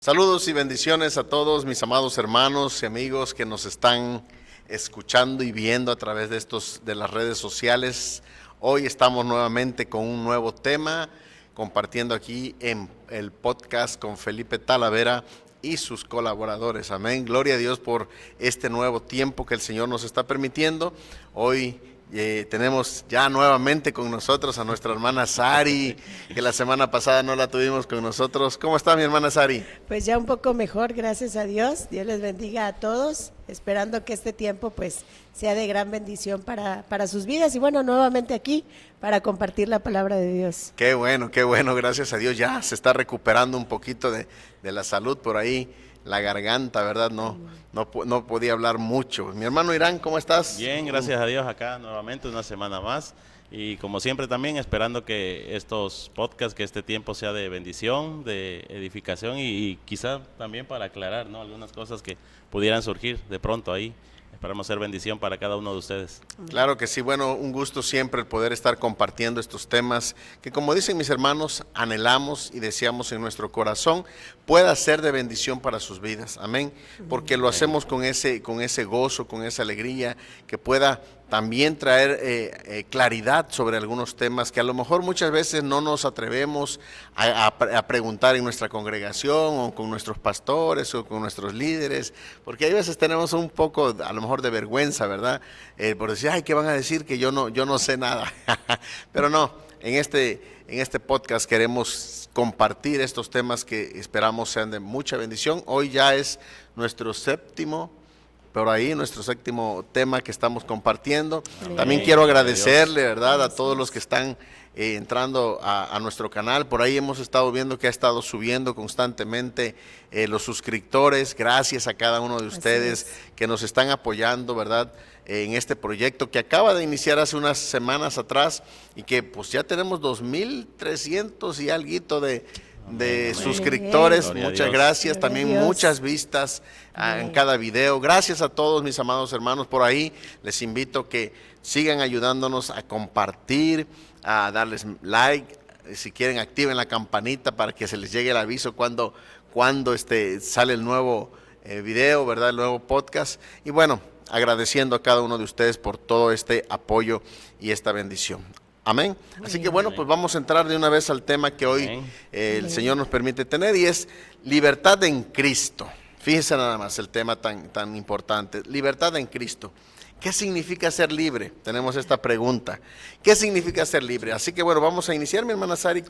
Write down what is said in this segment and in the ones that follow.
Saludos y bendiciones a todos mis amados hermanos y amigos que nos están escuchando y viendo a través de las redes sociales. Hoy estamos nuevamente con un nuevo tema, compartiendo aquí en el podcast con Felipe Talavera y sus colaboradores. Amén. Gloria a Dios por este nuevo tiempo que el Señor nos está permitiendo. Hoy tenemos ya nuevamente con nosotros a nuestra hermana Sari, que la semana pasada no la tuvimos con nosotros. ¿Cómo está mi hermana Sari? Pues ya un poco mejor, gracias a Dios. Dios les bendiga a todos, esperando que este tiempo pues sea de gran bendición para sus vidas. Y bueno, nuevamente aquí para compartir la palabra de Dios. Qué bueno, gracias a Dios. Ya se está recuperando un poquito de la salud por ahí. La garganta, ¿verdad? No podía hablar mucho. Mi hermano Irán, ¿cómo estás? Bien, gracias a Dios, acá nuevamente una semana más. Y como siempre también esperando que estos podcasts, que este tiempo sea de bendición, de edificación y quizá también para aclarar, ¿no?, algunas cosas que pudieran surgir de pronto ahí. Esperamos ser bendición para cada uno de ustedes. Claro que sí, bueno, un gusto siempre el poder estar compartiendo estos temas que, como dicen mis hermanos, anhelamos y deseamos en nuestro corazón pueda ser de bendición para sus vidas, amén, porque lo hacemos con ese gozo, con esa alegría, que pueda también traer claridad sobre algunos temas que a lo mejor muchas veces no nos atrevemos a preguntar en nuestra congregación o con nuestros pastores o con nuestros líderes, porque hay veces tenemos un poco a lo mejor de vergüenza, ¿verdad? Por decir, ay, ¿qué van a decir? Que yo no sé nada. Pero no, en este podcast queremos compartir estos temas que esperamos sean de mucha bendición. Hoy ya es nuestro séptimo tema que estamos compartiendo. Amén. También quiero agradecerle, ¿verdad?, a todos los que están entrando a nuestro canal. Por ahí hemos estado viendo que ha estado subiendo constantemente los suscriptores. Gracias a cada uno de ustedes que nos están apoyando, ¿verdad?, en este proyecto que acaba de iniciar hace unas semanas atrás y que pues ya tenemos 2,300 y alguito de suscriptores. Gloria muchas gracias, también muchas vistas en cada video. Gracias a todos mis amados hermanos por ahí. Les invito que sigan ayudándonos a compartir, a darles like, si quieren activen la campanita para que se les llegue el aviso cuando sale el nuevo video, ¿verdad?, el nuevo podcast. Y bueno, agradeciendo a cada uno de ustedes por todo este apoyo y esta bendición. Amén. Así que bueno, pues vamos a entrar de una vez al tema que hoy el Señor nos permite tener, y es libertad en Cristo. Fíjense nada más el tema tan importante, libertad en Cristo. ¿Qué significa ser libre? Tenemos esta pregunta. ¿Qué significa ser libre? Así que bueno, vamos a iniciar, mi hermana Sari,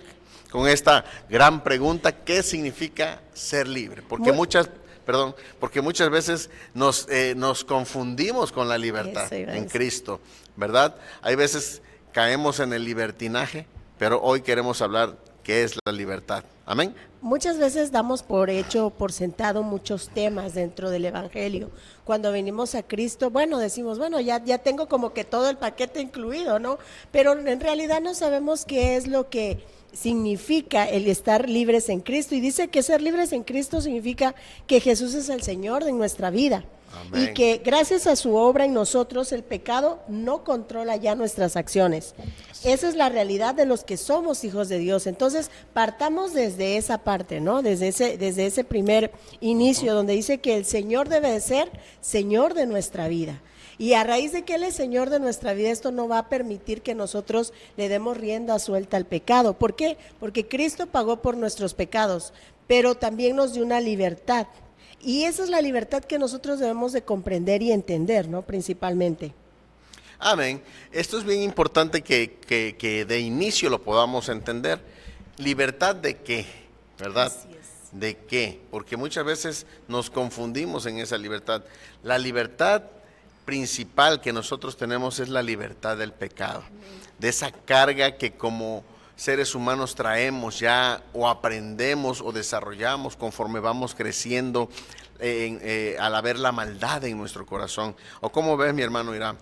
con esta gran pregunta. ¿Qué significa ser libre? Porque muchas veces nos confundimos con la libertad en Cristo, ¿verdad? Hay veces caemos en el libertinaje, pero hoy queremos hablar qué es la libertad. Amén. Muchas veces damos por sentado muchos temas dentro del Evangelio. Cuando venimos a Cristo, bueno, decimos, bueno, ya tengo como que todo el paquete incluido, ¿no? Pero en realidad no sabemos qué es lo que significa el estar libres en Cristo. Y dice que ser libres en Cristo significa que Jesús es el Señor de nuestra vida. Amén. Y que gracias a su obra en nosotros el pecado no controla ya nuestras acciones. Esa es la realidad de los que somos hijos de Dios. Entonces partamos desde esa parte, ¿no? Desde ese primer inicio donde dice que el Señor debe de ser Señor de nuestra vida. Y a raíz de que Él es Señor de nuestra vida, esto no va a permitir que nosotros le demos rienda suelta al pecado. ¿Por qué? Porque Cristo pagó por nuestros pecados, pero también nos dio una libertad. Y esa es la libertad que nosotros debemos de comprender y entender, ¿no?, principalmente. Amén. Esto es bien importante que de inicio lo podamos entender. ¿Libertad de qué? ¿Verdad? Así es. ¿De qué? Porque muchas veces nos confundimos en esa libertad. La libertad principal que nosotros tenemos es la libertad del pecado, de esa carga que como seres humanos traemos ya o aprendemos o desarrollamos conforme vamos creciendo al haber la maldad en nuestro corazón. ¿O cómo ves, mi hermano Irán?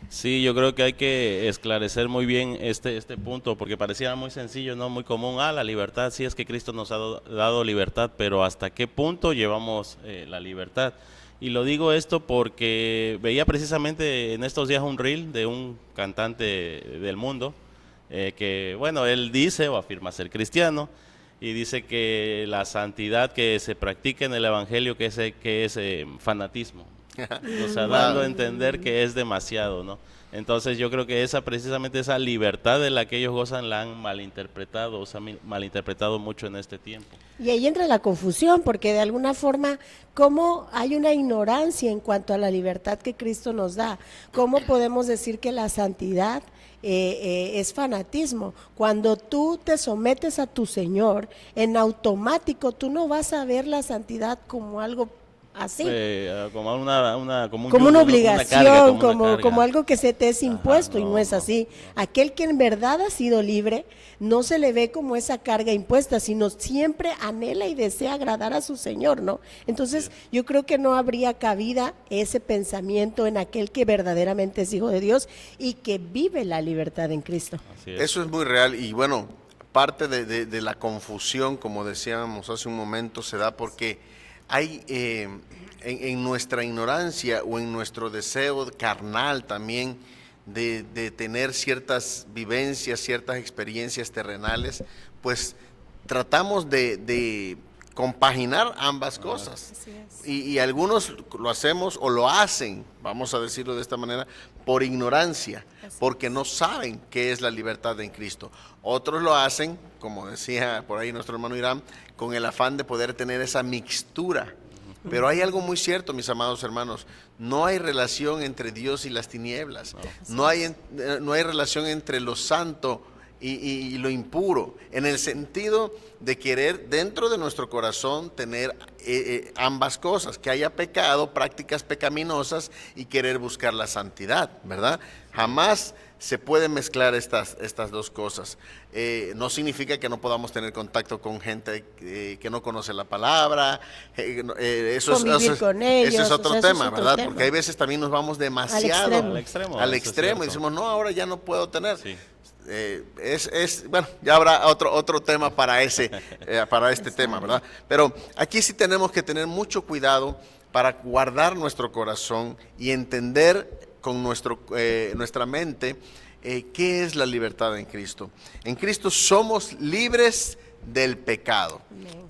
Sí, yo creo que hay que esclarecer muy bien este punto, porque parecía muy sencillo, no muy común. La libertad, sí, es que Cristo nos ha dado libertad, pero ¿hasta qué punto llevamos la libertad? Y lo digo esto porque veía precisamente en estos días un reel de un cantante del mundo que, bueno, él dice o afirma ser cristiano, y dice que la santidad que se practica en el Evangelio que es fanatismo. O sea, dando a entender que es demasiado, ¿no? Entonces yo creo que precisamente esa libertad de la que ellos gozan la han malinterpretado, o sea, malinterpretado mucho en este tiempo. Y ahí entra la confusión, porque de alguna forma, ¿cómo hay una ignorancia en cuanto a la libertad que Cristo nos da? ¿Cómo podemos decir que la santidad es fanatismo? Cuando tú te sometes a tu Señor, en automático tú no vas a ver la santidad como algo así, como como una yugo, obligación, una carga. como algo que se te es impuesto. Ajá, y no es así. Aquel que en verdad ha sido libre no se le ve como esa carga impuesta, sino siempre anhela y desea agradar a su Señor, ¿no? Entonces yo creo que no habría cabida ese pensamiento en aquel que verdaderamente es hijo de Dios y que vive la libertad en Cristo. Eso es muy real, y bueno, parte de la confusión, como decíamos hace un momento, se da porque hay en nuestra ignorancia o en nuestro deseo carnal también de tener ciertas vivencias, ciertas experiencias terrenales, pues tratamos de compaginar ambas cosas. Y algunos lo hacemos o lo hacen, vamos a decirlo de esta manera, por ignorancia, porque no saben qué es la libertad en Cristo. Otros lo hacen, como decía por ahí nuestro hermano Irán, con el afán de poder tener esa mixtura. Pero hay algo muy cierto, mis amados hermanos, no hay relación entre Dios y las tinieblas, no hay relación entre lo santo y lo impuro, en el sentido de querer dentro de nuestro corazón tener ambas cosas, que haya pecado, prácticas pecaminosas y querer buscar la santidad, ¿verdad? Jamás se pueden mezclar estas dos cosas. No significa que no podamos tener contacto con gente que no conoce la palabra, eso es otro tema, ¿verdad? Porque hay veces también nos vamos demasiado al extremo y decimos, no, ahora ya no puedo tener. Sí. Bueno, ya habrá otro tema para este tema, ¿verdad? Pero aquí sí tenemos que tener mucho cuidado para guardar nuestro corazón y entender con nuestra mente qué es la libertad en Cristo. En Cristo somos libres del pecado.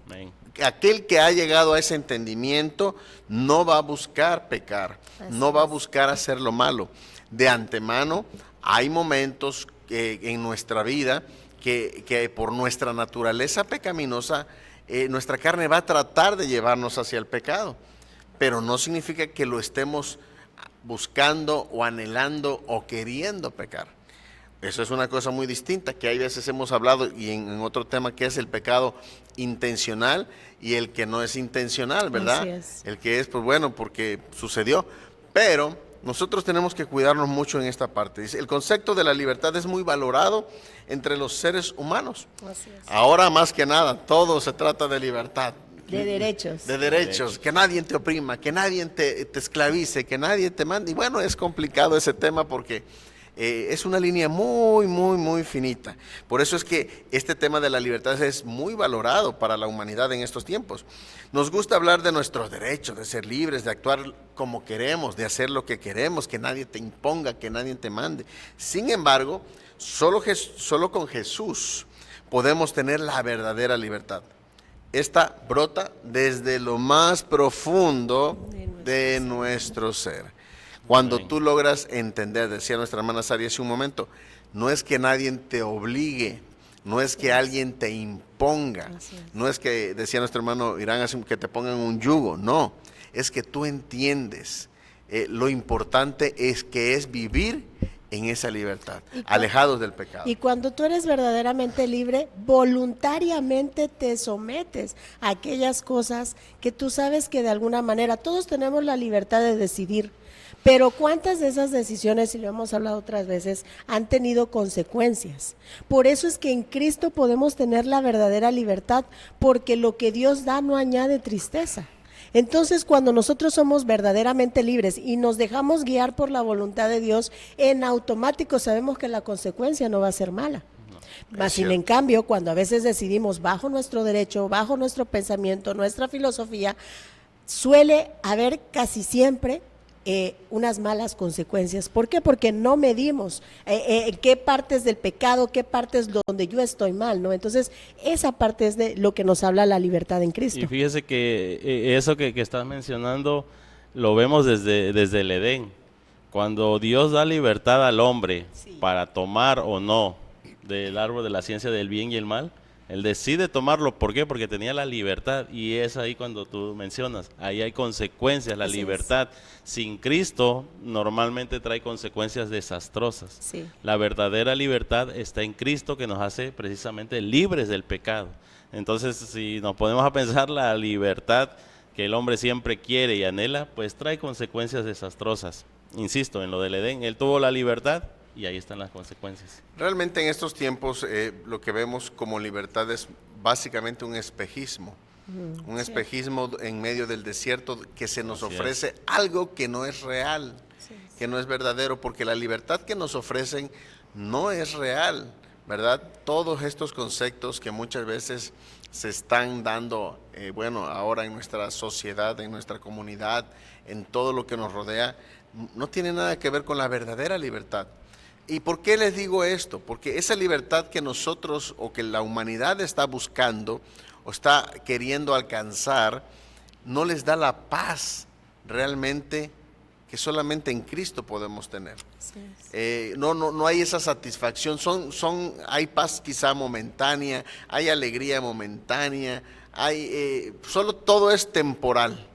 Amén. Aquel que ha llegado a ese entendimiento no va a buscar pecar, no va a buscar hacer lo malo. De antemano hay momentos en nuestra vida que por nuestra naturaleza pecaminosa, nuestra carne va a tratar de llevarnos hacia el pecado, pero no significa que lo estemos buscando o anhelando o queriendo pecar. Eso es una cosa muy distinta, que hay veces hemos hablado y en otro tema que es el pecado intencional y el que no es intencional, ¿verdad? Así es. El que es, pues bueno, porque sucedió, pero nosotros tenemos que cuidarnos mucho en esta parte. Dice, el concepto de la libertad es muy valorado entre los seres humanos. Así es. Ahora más que nada, todo se trata de libertad. De derechos. De derechos, que nadie te oprima, que nadie te esclavice, que nadie te mande. Y bueno, es complicado ese tema porque es una línea muy, muy, muy finita. Por eso es que este tema de la libertad es muy valorado para la humanidad en estos tiempos. Nos gusta hablar de nuestros derechos, de ser libres, de actuar como queremos, de hacer lo que queremos, que nadie te imponga, que nadie te mande. Sin embargo, solo con Jesús podemos tener la verdadera libertad. Esta brota desde lo más profundo de nuestro ser. Cuando tú logras entender, decía nuestra hermana Sari hace un momento, no es que nadie te obligue, no es que alguien te imponga, no es que, decía nuestro hermano Irán, que te pongan un yugo, no, es que tú entiendes, lo importante es que es vivir en esa libertad, alejados del pecado. Y cuando tú eres verdaderamente libre, voluntariamente te sometes a aquellas cosas que tú sabes que de alguna manera, todos tenemos la libertad de decidir, pero ¿cuántas de esas decisiones, y lo hemos hablado otras veces, han tenido consecuencias? Por eso es que en Cristo podemos tener la verdadera libertad, porque lo que Dios da no añade tristeza. Entonces, cuando nosotros somos verdaderamente libres y nos dejamos guiar por la voluntad de Dios, en automático sabemos que la consecuencia no va a ser mala. Más sin en cambio, cuando a veces decidimos bajo nuestro derecho, bajo nuestro pensamiento, nuestra filosofía, suele haber casi siempre unas malas consecuencias. ¿Por qué? Porque no medimos qué partes del pecado, qué partes donde yo estoy mal, ¿no? Entonces, esa parte es de lo que nos habla la libertad en Cristo. Y fíjese que eso que estás mencionando lo vemos desde el Edén. Cuando Dios da libertad al hombre para tomar o no del árbol de la ciencia del bien y el mal, él decide tomarlo. ¿Por qué? Porque tenía la libertad, y es ahí cuando tú mencionas, ahí hay consecuencias. La libertad sin Cristo normalmente trae consecuencias desastrosas. Sí. La verdadera libertad está en Cristo, que nos hace precisamente libres del pecado. Entonces, si nos ponemos a pensar, la libertad que el hombre siempre quiere y anhela, pues trae consecuencias desastrosas. Insisto, en lo del Edén, él tuvo la libertad y ahí están las consecuencias. Realmente en estos tiempos lo que vemos como libertad es básicamente un espejismo. Un espejismo en medio del desierto, que se nos ofrece algo que no es real, que no es verdadero, porque la libertad que nos ofrecen no es real, ¿verdad? Todos estos conceptos que muchas veces se están dando, ahora en nuestra sociedad, en nuestra comunidad, en todo lo que nos rodea, no tiene nada que ver con la verdadera libertad. ¿Y por qué les digo esto? Porque esa libertad que nosotros o que la humanidad está buscando o está queriendo alcanzar, no les da la paz realmente que solamente en Cristo podemos tener. No hay esa satisfacción, hay paz quizá momentánea, hay alegría momentánea, solo todo es temporal.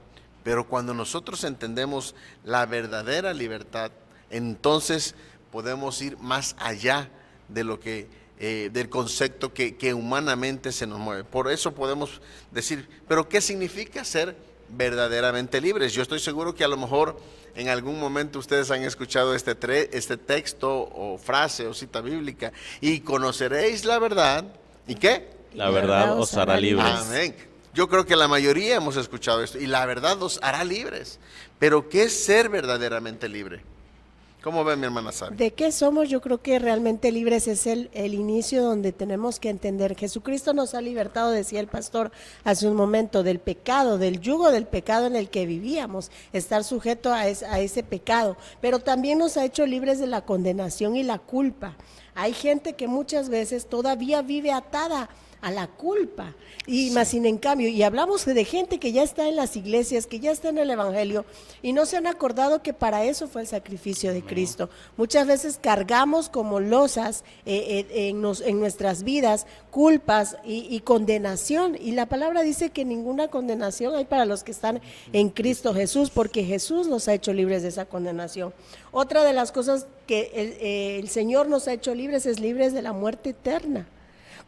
Pero cuando nosotros entendemos la verdadera libertad, entonces podemos ir más allá de lo que del concepto que humanamente se nos mueve. Por eso podemos decir, ¿pero qué significa ser verdaderamente libres? Yo estoy seguro que a lo mejor en algún momento ustedes han escuchado este texto o frase o cita bíblica: y conoceréis la verdad, ¿y qué? La verdad os hará libres. Amén. Yo creo que la mayoría hemos escuchado esto, y la verdad os hará libres. Pero ¿qué es ser verdaderamente libre? ¿Cómo ve mi hermana Sabi? ¿De qué somos? Yo creo que realmente libres es el inicio donde tenemos que entender. Jesucristo nos ha libertado, decía el pastor hace un momento, del pecado, del yugo del pecado en el que vivíamos, estar sujeto a ese pecado, pero también nos ha hecho libres de la condenación y la culpa. Hay gente que muchas veces todavía vive atada a la culpa, y más sin en cambio, y hablamos de gente que ya está en las iglesias, que ya está en el evangelio, y no se han acordado que para eso fue el sacrificio de Cristo. Muchas veces cargamos como losas en nuestras vidas culpas y condenación, y la palabra dice que ninguna condenación hay para los que están en Cristo Jesús, porque Jesús nos ha hecho libres de esa condenación. Otra de las cosas que el Señor nos ha hecho libres es libres de la muerte eterna.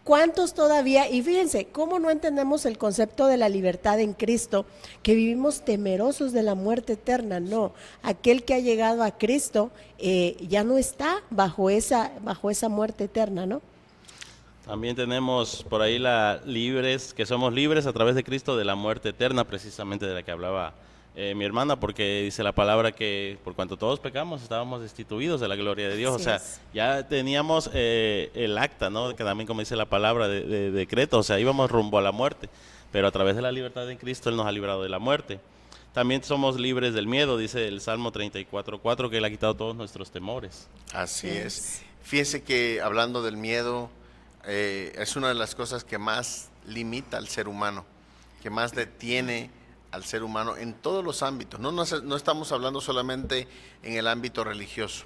¿Cuántos todavía? Y fíjense, ¿cómo no entendemos el concepto de la libertad en Cristo? Que vivimos temerosos de la muerte eterna. No, aquel que ha llegado a Cristo ya no está bajo esa muerte eterna, ¿no? También tenemos por ahí que somos libres a través de Cristo de la muerte eterna, precisamente de la que hablaba mi hermana, porque dice la palabra que por cuanto todos pecamos estábamos destituidos de la gloria de Dios. Así o sea, es. ya teníamos el acta, ¿no? Que también, como dice la palabra, de decreto, o sea, íbamos rumbo a la muerte, pero a través de la libertad en Cristo Él nos ha librado de la muerte. También somos libres del miedo, dice el Salmo 34:4, que Él ha quitado todos nuestros temores. Así es. Fíjense que hablando del miedo, es una de las cosas que más limita al ser humano, que más detiene al ser humano en todos los ámbitos. No estamos hablando solamente en el ámbito religioso.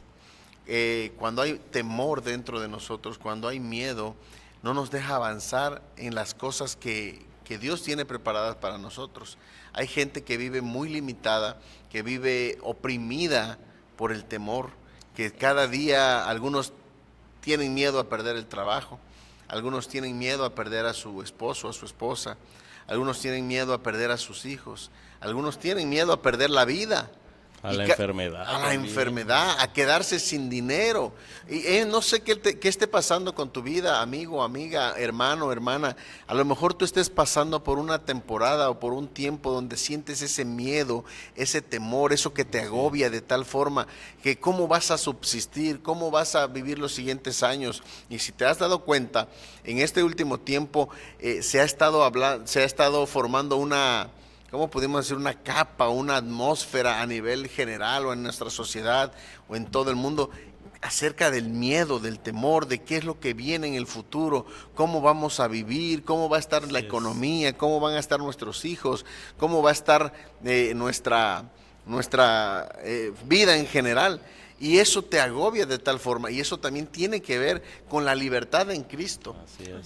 Cuando hay temor dentro de nosotros, cuando hay miedo, no nos deja avanzar en las cosas que Dios tiene preparadas para nosotros. Hay gente que vive muy limitada, que vive oprimida por el temor, que cada día algunos tienen miedo a perder el trabajo, algunos tienen miedo a perder a su esposo, a su esposa, algunos tienen miedo a perder a sus hijos, algunos tienen miedo a perder la vida. A la enfermedad. A la enfermedad, a quedarse sin dinero. Y no sé qué esté pasando con tu vida, amigo, amiga, hermano, hermana. A lo mejor tú estés pasando por una temporada o por un tiempo donde sientes ese miedo, ese temor, eso que te agobia de tal forma que cómo vas a subsistir, cómo vas a vivir los siguientes años. Y si te has dado cuenta, en este último tiempo se ha estado formando ¿cómo pudimos decir una capa, una atmósfera a nivel general o en nuestra sociedad o en todo el mundo acerca del miedo, del temor, de qué es lo que viene en el futuro, cómo vamos a vivir, cómo va a estar la economía, cómo van a estar nuestros hijos, cómo va a estar nuestra vida en general? Y eso te agobia de tal forma, y eso también tiene que ver con la libertad en Cristo.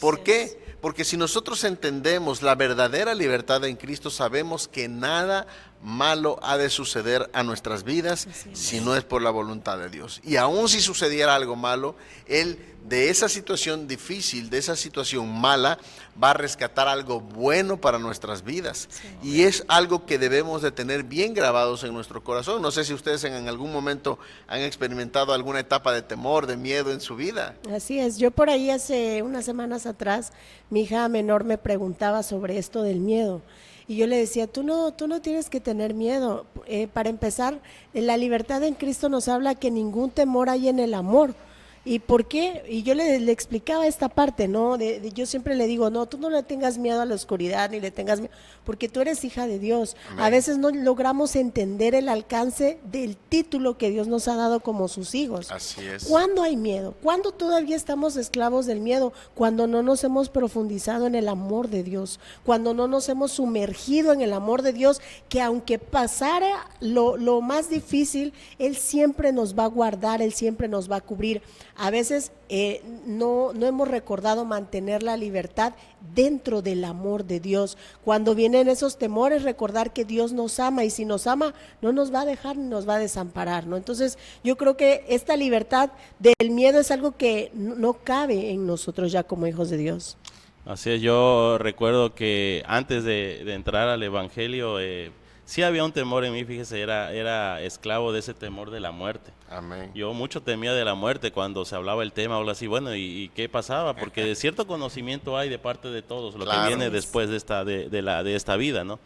¿Por qué? Porque si nosotros entendemos la verdadera libertad en Cristo, sabemos que nada malo ha de suceder a nuestras vidas si no es por la voluntad de Dios. Y aun si sucediera algo malo, Él de esa situación difícil, de esa situación mala, va a rescatar algo bueno para nuestras vidas. Y es algo que debemos de tener bien grabados en nuestro corazón. No sé si ustedes en algún momento han experimentado alguna etapa de temor, de miedo en su vida. Así es, yo por ahí hace unas semanas atrás, mi hija menor me preguntaba sobre esto del miedo. Y yo le decía, tú no tienes que tener miedo. Para empezar, la libertad en Cristo nos habla que ningún temor hay en el amor. ¿Y por qué? Y yo le explicaba esta parte, ¿no? Yo siempre le digo, no, tú no le tengas miedo a la oscuridad, ni le tengas miedo, porque tú eres hija de Dios. Amén. A veces no logramos entender el alcance del título que Dios nos ha dado como sus hijos. Así es. ¿Cuándo hay miedo? ¿Cuándo todavía estamos esclavos del miedo? Cuando no nos hemos profundizado en el amor de Dios, cuando no nos hemos sumergido en el amor de Dios, que aunque pasara lo más difícil, Él siempre nos va a guardar, Él siempre nos va a cubrir. A veces no hemos recordado mantener la libertad dentro del amor de Dios. Cuando vienen esos temores, recordar que Dios nos ama, y si nos ama, no nos va a dejar ni nos va a desamparar, ¿no? Entonces, yo creo que esta libertad del miedo es algo que no cabe en nosotros ya como hijos de Dios. Así es, yo recuerdo que antes de entrar al Evangelio, sí había un temor en mí, fíjese, era esclavo de ese temor de la muerte. Amén. Yo mucho temía de la muerte cuando se hablaba el tema, o algo así, bueno, ¿y qué pasaba? Porque de cierto conocimiento hay de parte de todos, lo que viene después de esta vida, ¿no?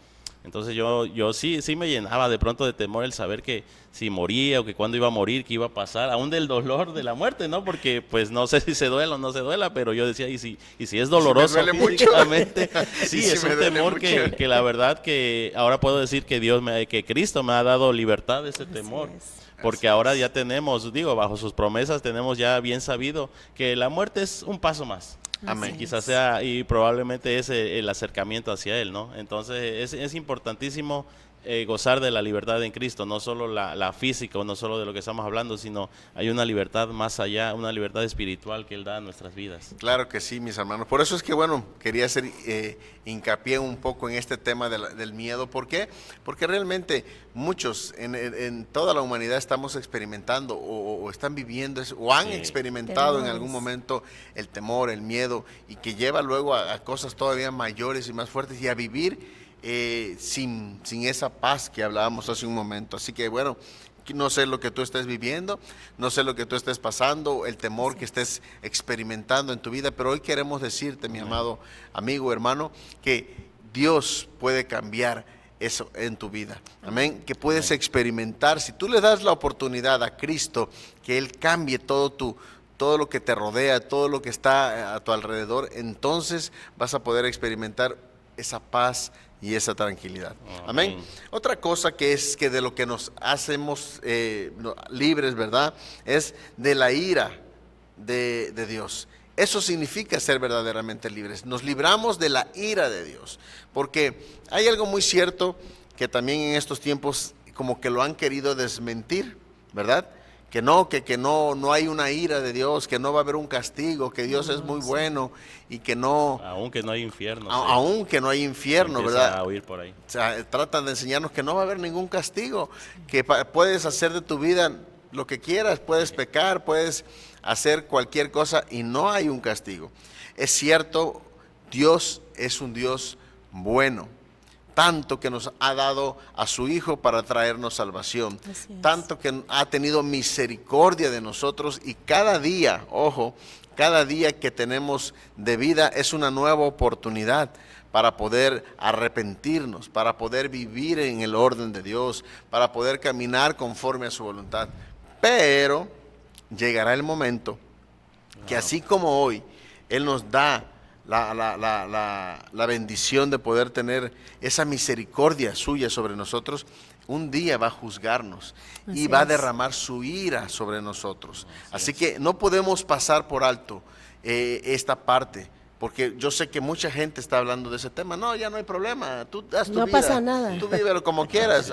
Entonces yo sí me llenaba de pronto de temor el saber que si moría o que cuándo iba a morir, qué iba a pasar, aún del dolor de la muerte, ¿no? Porque pues no sé si se duela o no se duela, pero yo decía, y si es doloroso físicamente, sí, es un temor que la verdad que ahora puedo decir que Cristo me ha dado libertad de ese temor. Porque ahora ya tenemos, bajo sus promesas tenemos ya bien sabido que la muerte es un paso más. Amén. Quizás sea, y probablemente es el acercamiento hacia Él, ¿no? Entonces es importantísimo gozar de la libertad en Cristo, no solo la física, o no solo de lo que estamos hablando, sino hay una libertad más allá, una libertad espiritual que Él da a nuestras vidas. Claro que sí, mis hermanos. Por eso es que, quería hacer hincapié un poco en este tema del miedo. ¿Por qué? Porque realmente muchos en toda la humanidad estamos experimentando o están viviendo o han experimentado en algún momento el temor, el miedo, y que lleva luego a cosas todavía mayores y más fuertes, y a vivir sin esa paz que hablábamos hace un momento. Así que no sé lo que tú estés viviendo, no sé lo que tú estés pasando, el temor que estés experimentando en tu vida, pero hoy queremos decirte, mi amado amigo, hermano, que Dios puede cambiar eso en tu vida. Amén. Que puedes experimentar, si tú le das la oportunidad a Cristo, que Él cambie todo lo que te rodea, todo lo que está a tu alrededor, entonces vas a poder experimentar esa paz y esa tranquilidad. Amén. Otra cosa que es que de lo que nos hacemos libres, ¿verdad? Es de la ira de Dios. Eso significa ser verdaderamente libres. Nos libramos de la ira de Dios. Porque hay algo muy cierto que también en estos tiempos como que lo han querido desmentir, ¿verdad? Que no hay una ira de Dios, que no va a haber un castigo, que Dios es muy bueno y que no... Aunque no hay infierno. Aunque no hay infierno, ¿verdad? A oír por ahí. O sea, tratan de enseñarnos que no va a haber ningún castigo, que puedes hacer de tu vida lo que quieras, puedes pecar, puedes hacer cualquier cosa y no hay un castigo. Es cierto, Dios es un Dios bueno. Tanto que nos ha dado a su Hijo para traernos salvación, tanto que ha tenido misericordia de nosotros, y cada día, cada día que tenemos de vida es una nueva oportunidad para poder arrepentirnos, para poder vivir en el orden de Dios, para poder caminar conforme a su voluntad. Pero llegará el momento que así como hoy Él nos da la bendición de poder tener esa misericordia suya sobre nosotros, un día va a juzgarnos y va a derramar su ira sobre nosotros. Así que no podemos pasar por alto esta parte, porque yo sé que mucha gente está hablando de ese tema. No, ya no hay problema, tú haz tu vida, no pasa nada, tú vívelo como quieras,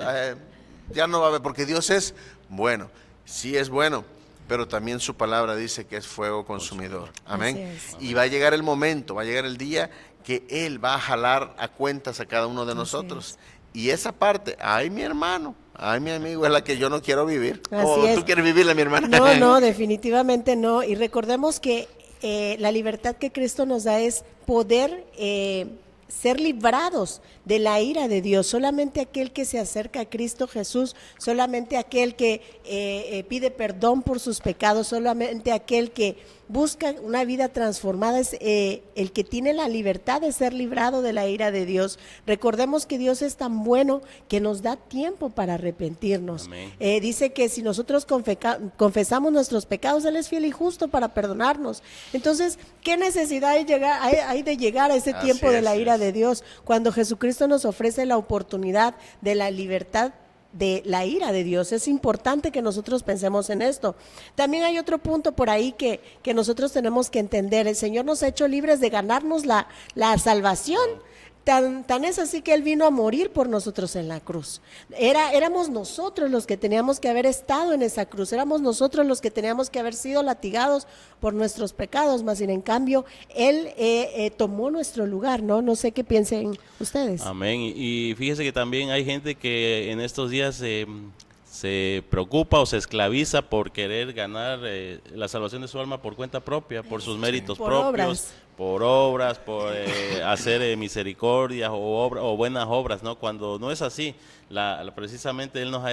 ya no va a haber, porque Dios es bueno, sí es bueno, pero también su palabra dice que es fuego consumidor. Amén. Y va a llegar el momento, va a llegar el día que Él va a jalar a cuentas a cada uno de nosotros. Y esa parte, ay mi hermano, ay mi amigo, es la que yo no quiero vivir. ¿O tú quieres vivirla, mi hermana? No, definitivamente no. Y recordemos que la libertad que Cristo nos da es poder ser librados de la ira de Dios. Solamente aquel que se acerca a Cristo Jesús, solamente aquel que pide perdón por sus pecados, solamente aquel que busca una vida transformada es el que tiene la libertad de ser librado de la ira de Dios. Recordemos que Dios es tan bueno que nos da tiempo para arrepentirnos. Dice que si nosotros confesamos nuestros pecados, Él es fiel y justo para perdonarnos. Entonces, ¿qué necesidad hay de llegar a ese tiempo de la ira de Dios, cuando Jesucristo nos ofrece la oportunidad de la libertad de la ira de Dios? Es importante que nosotros pensemos en esto. También hay otro punto por ahí que nosotros tenemos que entender. El Señor nos ha hecho libres de ganarnos la salvación. Tan es así que Él vino a morir por nosotros en la cruz. Éramos nosotros los que teníamos que haber estado en esa cruz, éramos nosotros los que teníamos que haber sido latigados por nuestros pecados, mas sin en cambio Él tomó nuestro lugar, ¿no? No sé qué piensen ustedes. Amén. Y fíjese que también hay gente que en estos días se preocupa o se esclaviza por querer ganar la salvación de su alma por cuenta propia, por sus méritos propios, por obras, por hacer misericordia o buenas obras, ¿no? Cuando no es así, precisamente Él nos ha,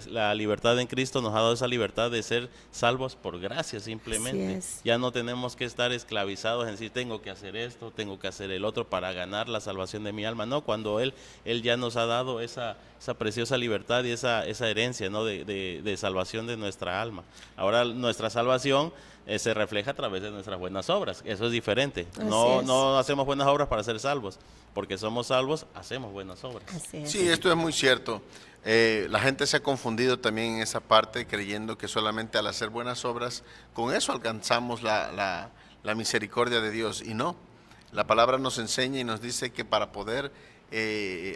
la libertad en Cristo nos ha dado esa libertad de ser salvos por gracia simplemente. Ya no tenemos que estar esclavizados en decir tengo que hacer esto, tengo que hacer el otro para ganar la salvación de mi alma. No, cuando Él ya nos ha dado esa preciosa libertad y esa herencia, ¿no? de salvación de nuestra alma. Ahora nuestra salvación se refleja a través de nuestras buenas obras. Eso es diferente. No hacemos buenas obras para ser salvos, porque somos salvos, hacemos buenas obras. Sí, esto es muy cierto. La gente se ha confundido también en esa parte, creyendo que solamente al hacer buenas obras, con eso alcanzamos la misericordia de Dios. Y no, la palabra nos enseña y nos dice que para poder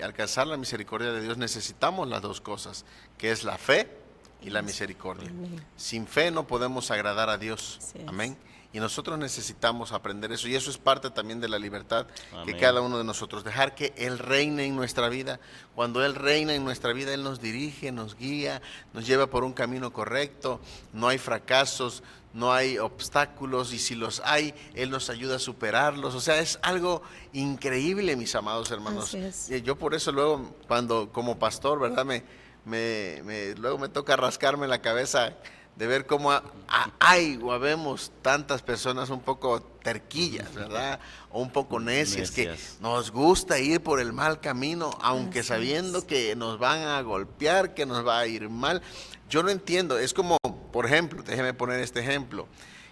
alcanzar la misericordia de Dios necesitamos las dos cosas, que es la fe y la misericordia. Amén. Sin fe no podemos agradar a Dios. Amén. Y nosotros necesitamos aprender eso, y eso es parte también de la libertad. Amén. Que cada uno de nosotros, dejar que Él reine en nuestra vida. Cuando Él reina en nuestra vida, Él nos dirige, nos guía, nos lleva por un camino correcto. No hay fracasos, no hay obstáculos, y si los hay, Él nos ayuda a superarlos. O sea, es algo increíble, mis amados hermanos. Yo por eso luego, cuando como pastor, ¿verdad? Luego me toca rascarme la cabeza de ver cómo habemos tantas personas un poco terquillas, ¿verdad? O un poco necias, que nos gusta ir por el mal camino, aunque sabiendo que nos van a golpear, que nos va a ir mal. Yo no entiendo, es como, por ejemplo, déjeme poner este ejemplo,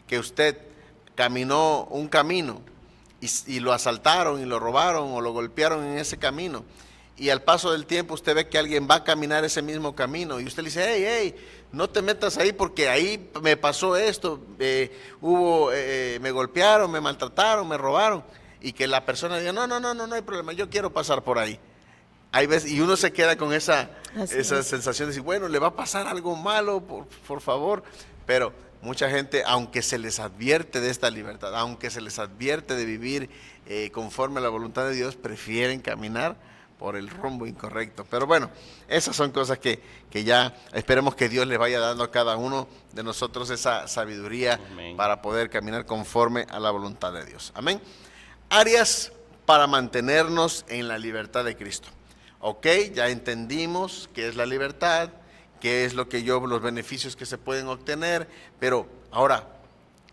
que usted caminó un camino y lo asaltaron y lo robaron o lo golpearon en ese camino. Y al paso del tiempo usted ve que alguien va a caminar ese mismo camino y usted le dice, hey, no te metas ahí porque ahí me pasó esto, me golpearon, me maltrataron, me robaron. Y que la persona diga, no hay problema, yo quiero pasar por ahí. Hay veces, y uno se queda con esa sensación de decir, bueno, le va a pasar algo malo, por favor. Pero mucha gente, aunque se les advierte de esta libertad, aunque se les advierte de vivir conforme a la voluntad de Dios, prefieren caminar por el rumbo incorrecto. Pero bueno, esas son cosas que ya esperemos que Dios les vaya dando a cada uno de nosotros esa sabiduría. Amén. Para poder caminar conforme a la voluntad de Dios. Amén. Áreas para mantenernos en la libertad de Cristo. Ok, ya entendimos qué es la libertad, qué es los beneficios que se pueden obtener, pero ahora,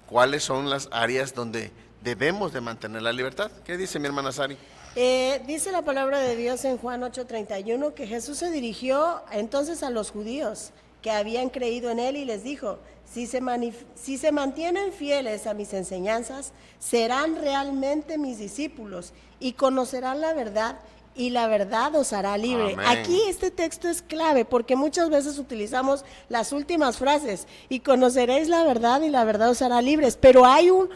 ¿cuáles son las áreas donde debemos de mantener la libertad? ¿Qué dice mi hermana Sari? Dice la palabra de Dios en Juan 8:31 que Jesús se dirigió entonces a los judíos que habían creído en él y les dijo, si se mantienen fieles a mis enseñanzas, serán realmente mis discípulos y conocerán la verdad y la verdad os hará libre. Amén. Aquí este texto es clave porque muchas veces utilizamos las últimas frases y conoceréis la verdad y la verdad os hará libres, pero hay un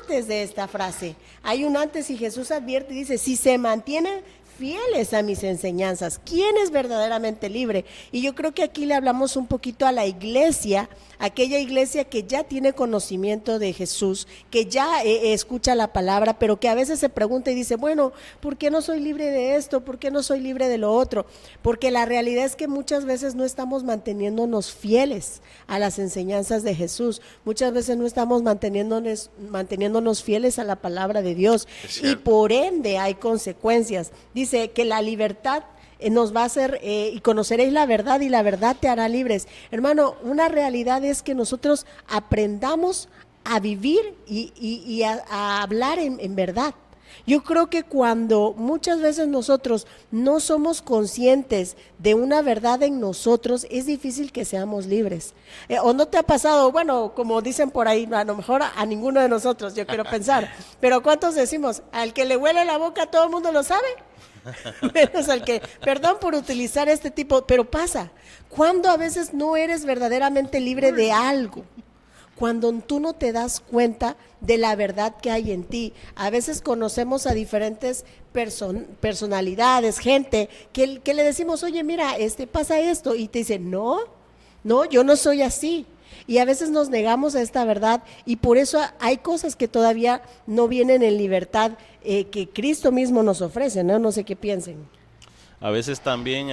antes de esta frase, hay un antes y Jesús advierte y dice, si se mantienen fieles a mis enseñanzas, ¿quién es verdaderamente libre? Y yo creo que aquí le hablamos un poquito a la iglesia, aquella iglesia que ya tiene conocimiento de Jesús, que ya escucha la palabra, pero que a veces se pregunta y dice, bueno, ¿por qué no soy libre de esto? ¿Por qué no soy libre de lo otro? Porque la realidad es que muchas veces no estamos manteniéndonos fieles a las enseñanzas de Jesús, muchas veces no estamos manteniéndonos fieles a la palabra de Dios y por ende hay consecuencias. Dice que la libertad nos va a hacer, y conoceréis la verdad y la verdad te hará libres. Hermano, una realidad es que nosotros aprendamos a vivir y a hablar en verdad. Yo creo que cuando muchas veces nosotros no somos conscientes de una verdad en nosotros, es difícil que seamos libres. ¿O no te ha pasado? Bueno, como dicen por ahí, a lo mejor a ninguno de nosotros, yo quiero pensar, pero ¿cuántos decimos? Al que le huele la boca todo el mundo lo sabe. Menos al que, perdón por utilizar este tipo, pero pasa, cuando a veces no eres verdaderamente libre de algo, cuando tú no te das cuenta de la verdad que hay en ti. A veces conocemos a diferentes personalidades, gente, que le decimos, oye, mira, pasa esto, y te dicen, no, yo no soy así. Y a veces nos negamos a esta verdad y por eso hay cosas que todavía no vienen en libertad que Cristo mismo nos ofrece, ¿no? No sé qué piensen. A veces también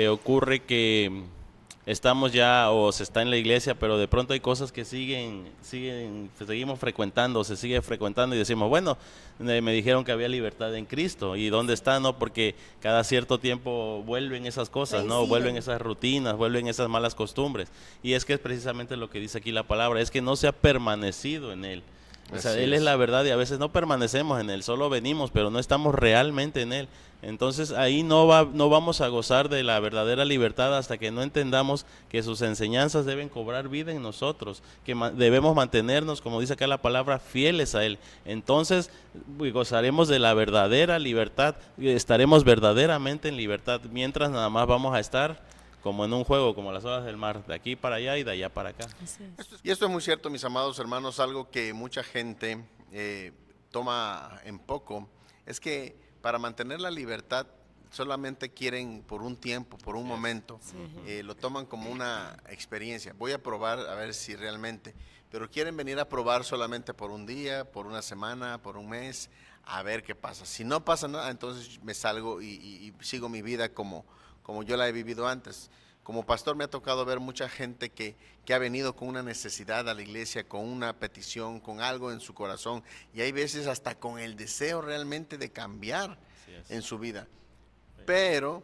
ocurre que estamos ya o se está en la iglesia, pero de pronto hay cosas que seguimos frecuentando, se sigue frecuentando y decimos, bueno, me dijeron que había libertad en Cristo, ¿y dónde está? No, porque cada cierto tiempo vuelven esas cosas, ¿no? Vuelven esas rutinas, vuelven esas malas costumbres. Y es que es precisamente lo que dice aquí la palabra, es que no se ha permanecido en Él. O sea, Él es la verdad y a veces no permanecemos en Él, solo venimos, pero no estamos realmente en Él. Entonces ahí no vamos a gozar de la verdadera libertad hasta que no entendamos que sus enseñanzas deben cobrar vida en nosotros, que debemos mantenernos, como dice acá la palabra, fieles a Él. Entonces gozaremos de la verdadera libertad, estaremos verdaderamente en libertad, mientras nada más vamos a estar como en un juego, como las olas del mar, de aquí para allá y de allá para acá. Y esto es muy cierto, mis amados hermanos, algo que mucha gente toma en poco, es que para mantener la libertad solamente quieren por un tiempo, por un momento, lo toman como una experiencia. Voy a probar a ver si realmente, pero quieren venir a probar solamente por un día, por una semana, por un mes, a ver qué pasa. Si no pasa nada, entonces me salgo y sigo mi vida como yo la he vivido antes. Como pastor me ha tocado ver mucha gente que ha venido con una necesidad a la iglesia, con una petición, con algo en su corazón, y hay veces hasta con el deseo realmente de cambiar en su vida. Pero,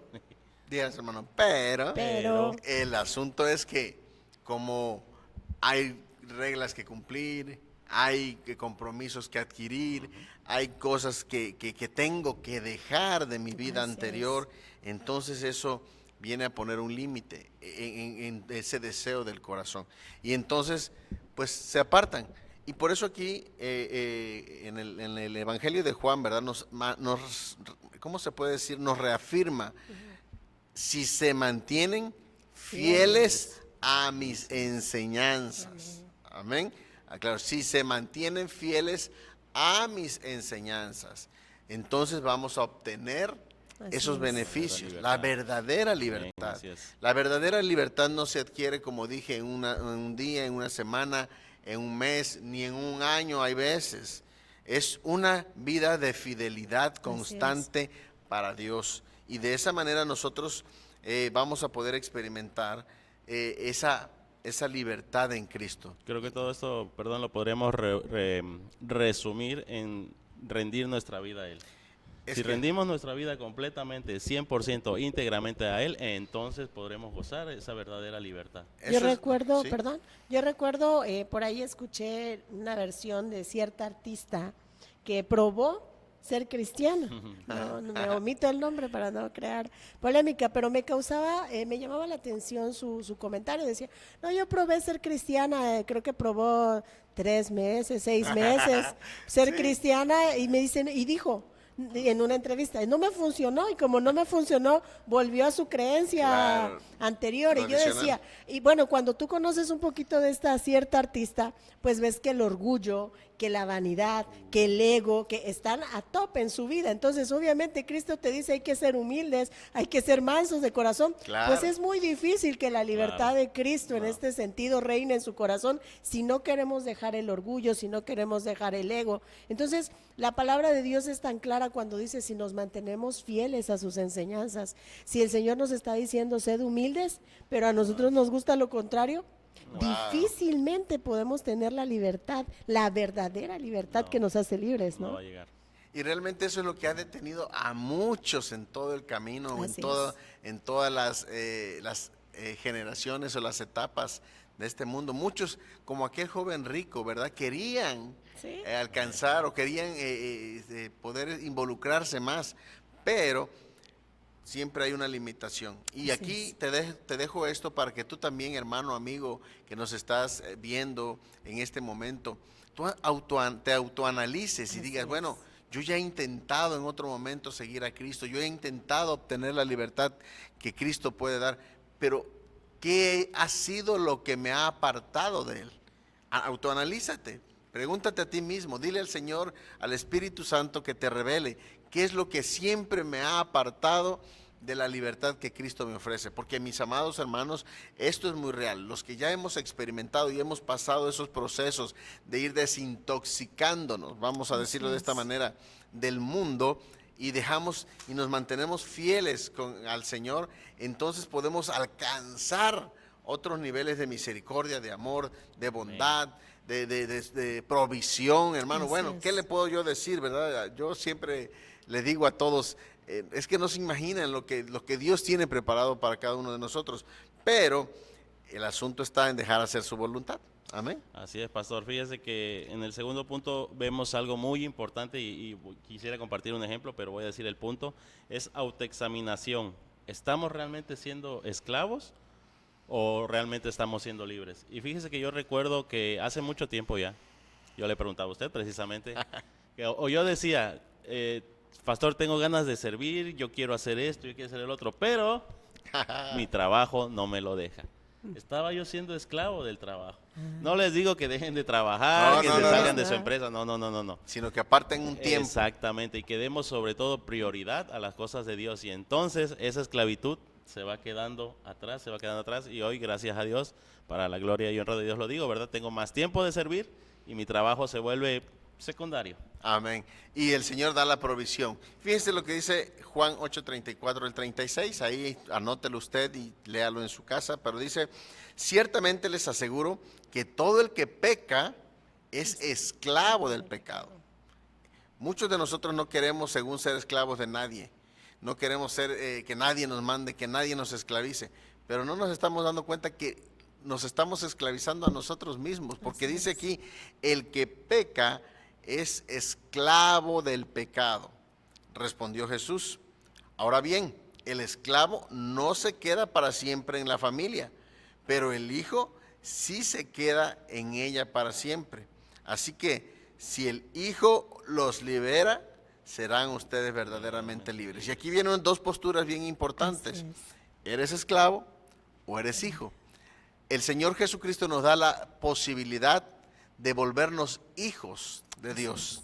díganse hermano, pero el asunto es que como hay reglas que cumplir, hay compromisos que adquirir, hay cosas que tengo que dejar de mi vida anterior, entonces eso viene a poner un límite en ese deseo del corazón. Y entonces, pues se apartan. Y por eso aquí, en el Evangelio de Juan, ¿verdad? ¿Cómo se puede decir? Nos reafirma, si se mantienen fieles a mis enseñanzas. Amén. Claro, si se mantienen fieles a mis enseñanzas, entonces vamos a obtener esos beneficios, la verdadera libertad. La verdadera libertad no se adquiere, como dije, en un día, en una semana, en un mes, ni en un año hay veces. Es una vida de fidelidad constante para Dios. Y de esa manera nosotros vamos a poder experimentar esa libertad en Cristo. Creo que todo esto, lo podríamos resumir en rendir nuestra vida a Él. Si rendimos nuestra vida completamente, 100%, íntegramente a Él, entonces podremos gozar esa verdadera libertad. Yo recuerdo, por ahí escuché una versión de cierta artista que probó ser cristiano. No, me omito el nombre para no crear polémica, pero me llamaba la atención su comentario. Decía, no, yo probé ser cristiana, creo que probó 3 meses, 6 meses ser cristiana, y me dicen, y dijo en una entrevista, no me funcionó, y como no me funcionó, volvió a su creencia anterior. Y yo decía, y bueno, cuando tú conoces un poquito de esta cierta artista, pues ves que el orgullo, que la vanidad, que el ego, que están a tope en su vida. Entonces, obviamente, Cristo te dice, hay que ser humildes, hay que ser mansos de corazón. Pues es muy difícil que la libertad de Cristo en este sentido reine en su corazón si no queremos dejar el orgullo, si no queremos dejar el ego. Entonces, la palabra de Dios es tan clara cuando dice, si nos mantenemos fieles a sus enseñanzas, si el Señor nos está diciendo, sed humildes, pero a nosotros nos gusta lo contrario, difícilmente podemos tener la libertad, la verdadera libertad que nos hace libres, ¿no? No va a llegar. Y realmente eso es lo que ha detenido a muchos en todo el camino, en todas las generaciones o las etapas de este mundo. Muchos, como aquel joven rico, ¿verdad? Querían alcanzar o querían poder involucrarse más, pero siempre hay una limitación. Y aquí te dejo esto para que tú también, hermano, amigo, que nos estás viendo en este momento, tú te autoanalices y digas, bueno, yo ya he intentado en otro momento seguir a Cristo, yo he intentado obtener la libertad que Cristo puede dar, pero ¿qué ha sido lo que me ha apartado de Él? Autoanalízate, pregúntate a ti mismo, dile al Señor, al Espíritu Santo que te revele qué es lo que siempre me ha apartado de la libertad que Cristo me ofrece, porque mis amados hermanos, esto es muy real. Los que ya hemos experimentado y hemos pasado esos procesos de ir desintoxicándonos, vamos a decirlo de esta manera, del mundo, y nos mantenemos fieles al Señor, entonces podemos alcanzar otros niveles de misericordia, de amor, de bondad, de provisión, hermano. Bueno, ¿qué le puedo yo decir, verdad? Yo siempre le digo a todos, es que no se imaginan lo que Dios tiene preparado para cada uno de nosotros, pero el asunto está en dejar hacer su voluntad. Amén. Así es, pastor. Fíjese que en el segundo punto vemos algo muy importante y quisiera compartir un ejemplo, pero voy a decir el punto, es autoexaminación. ¿Estamos realmente siendo esclavos o realmente estamos siendo libres? Y fíjese que yo recuerdo que hace mucho tiempo ya, yo le preguntaba a usted precisamente, o yo decía, pastor, tengo ganas de servir, yo quiero hacer esto, yo quiero hacer el otro, pero mi trabajo no me lo deja. Estaba yo siendo esclavo del trabajo. No les digo que dejen de trabajar, que se salgan de su empresa, no. Sino que aparten un tiempo. Exactamente, y que demos sobre todo prioridad a las cosas de Dios. Y entonces esa esclavitud se va quedando atrás, y hoy, gracias a Dios, para la gloria y honra de Dios lo digo, ¿verdad? Tengo más tiempo de servir y mi trabajo se vuelve secundario. Amén. Y el Señor da la provisión. Fíjense lo que dice Juan 8:34 al 36, ahí anótelo usted y léalo en su casa, pero dice, ciertamente les aseguro que todo el que peca es esclavo del pecado. Muchos de nosotros no queremos, según, ser esclavos de nadie. No queremos ser que nadie nos mande, que nadie nos esclavice, pero no nos estamos dando cuenta que nos estamos esclavizando a nosotros mismos, porque dice aquí, el que peca es esclavo del pecado. Respondió Jesús, ahora bien, el esclavo no se queda para siempre en la familia, pero el hijo sí se queda en ella para siempre. Así que si el hijo los libera, serán ustedes verdaderamente libres. Y aquí vienen dos posturas bien importantes. ¿Eres esclavo o eres hijo? El Señor Jesucristo nos da la posibilidad de volvernos hijos de Dios.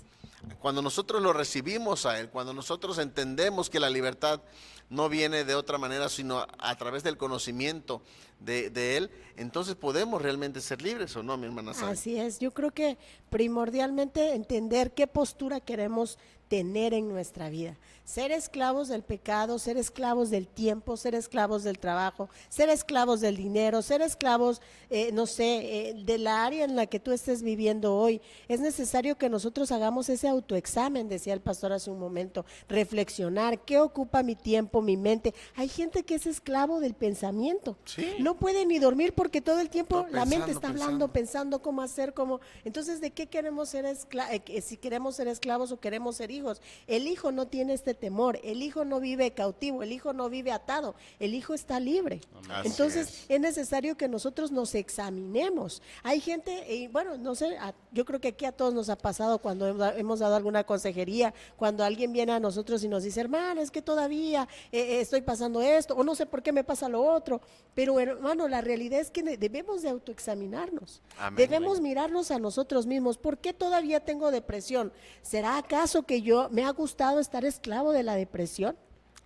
Cuando nosotros lo recibimos a Él, cuando nosotros entendemos que la libertad no viene de otra manera, sino a través del conocimiento de Él, entonces podemos realmente ser libres, ¿o no, mi hermana Sara? Así es, yo creo que primordialmente entender qué postura queremos tener en nuestra vida. Ser esclavos del pecado, ser esclavos del tiempo, ser esclavos del trabajo, ser esclavos del dinero, ser esclavos, de la área en la que tú estés viviendo hoy. Es necesario que nosotros hagamos ese autoexamen, decía el pastor hace un momento, reflexionar, ¿qué ocupa mi tiempo, mi mente? Hay gente que es esclavo del pensamiento. Sí. No puede ni dormir porque todo el tiempo la mente está hablando, pensando cómo hacer, cómo. Entonces, ¿de qué queremos ser si queremos ser esclavos o queremos ser hijos? hijos. El hijo no tiene este temor, el hijo no vive cautivo, el hijo no vive atado, el hijo está libre. Así Entonces es necesario que nosotros nos examinemos. Hay gente, y bueno, no sé, yo creo que aquí a todos nos ha pasado cuando hemos dado alguna consejería, cuando alguien viene a nosotros y nos dice, hermano, es que todavía estoy pasando esto, o no sé por qué me pasa lo otro, pero hermano, la realidad es que debemos de autoexaminarnos. Amén. Debemos mirarnos a nosotros mismos. ¿Por qué todavía tengo depresión? ¿Será acaso que yo me ha gustado estar esclavo de la depresión?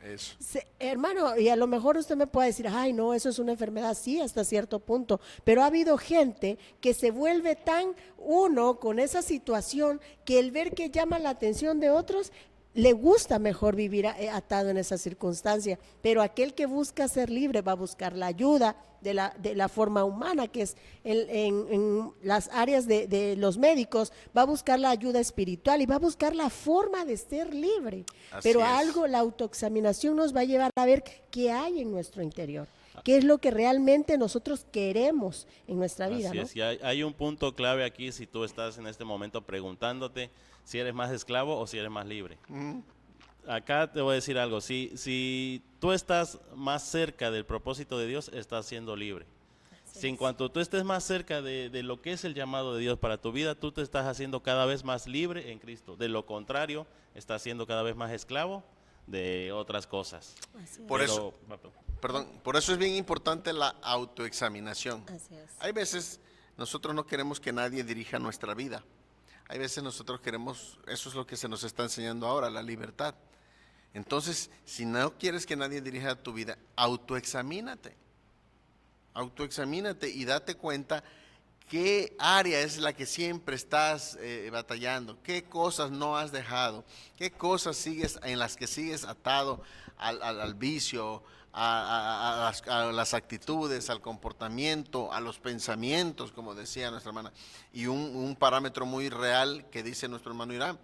Eso. Hermano, y a lo mejor usted me puede decir, ay, no, eso es una enfermedad, sí, hasta cierto punto, pero ha habido gente que se vuelve tan uno con esa situación que el ver que llama la atención de otros, le gusta mejor vivir atado en esa circunstancia, pero aquel que busca ser libre va a buscar la ayuda de la forma humana, que es en las áreas de los médicos, va a buscar la ayuda espiritual y va a buscar la forma de ser libre. Así Pero es. algo, la autoexaminación nos va a llevar a ver qué hay en nuestro interior, qué es lo que realmente nosotros queremos en nuestra vida, Así ¿no? es, y hay un punto clave aquí si tú estás en este momento preguntándote si eres más esclavo o si eres más libre. Acá te voy a decir algo, si tú estás más cerca del propósito de Dios, estás siendo libre. Si en cuanto tú estés más cerca de lo que es el llamado de Dios para tu vida, tú te estás haciendo cada vez más libre en Cristo. De lo contrario, estás siendo cada vez más esclavo de otras cosas. Así es. Por eso, perdón, por eso es bien importante la autoexaminación. Así es. Hay veces nosotros no queremos que nadie dirija nuestra vida. Hay veces nosotros queremos, eso es lo que se nos está enseñando ahora, la libertad. Entonces, si no quieres que nadie dirija tu vida, autoexamínate. Autoexamínate y date cuenta qué área es la que siempre estás batallando, qué cosas no has dejado, qué cosas sigues en las que sigues atado al vicio, a las actitudes, al comportamiento, a los pensamientos, como decía nuestra hermana. Y un parámetro muy real que dice nuestro hermano Irán.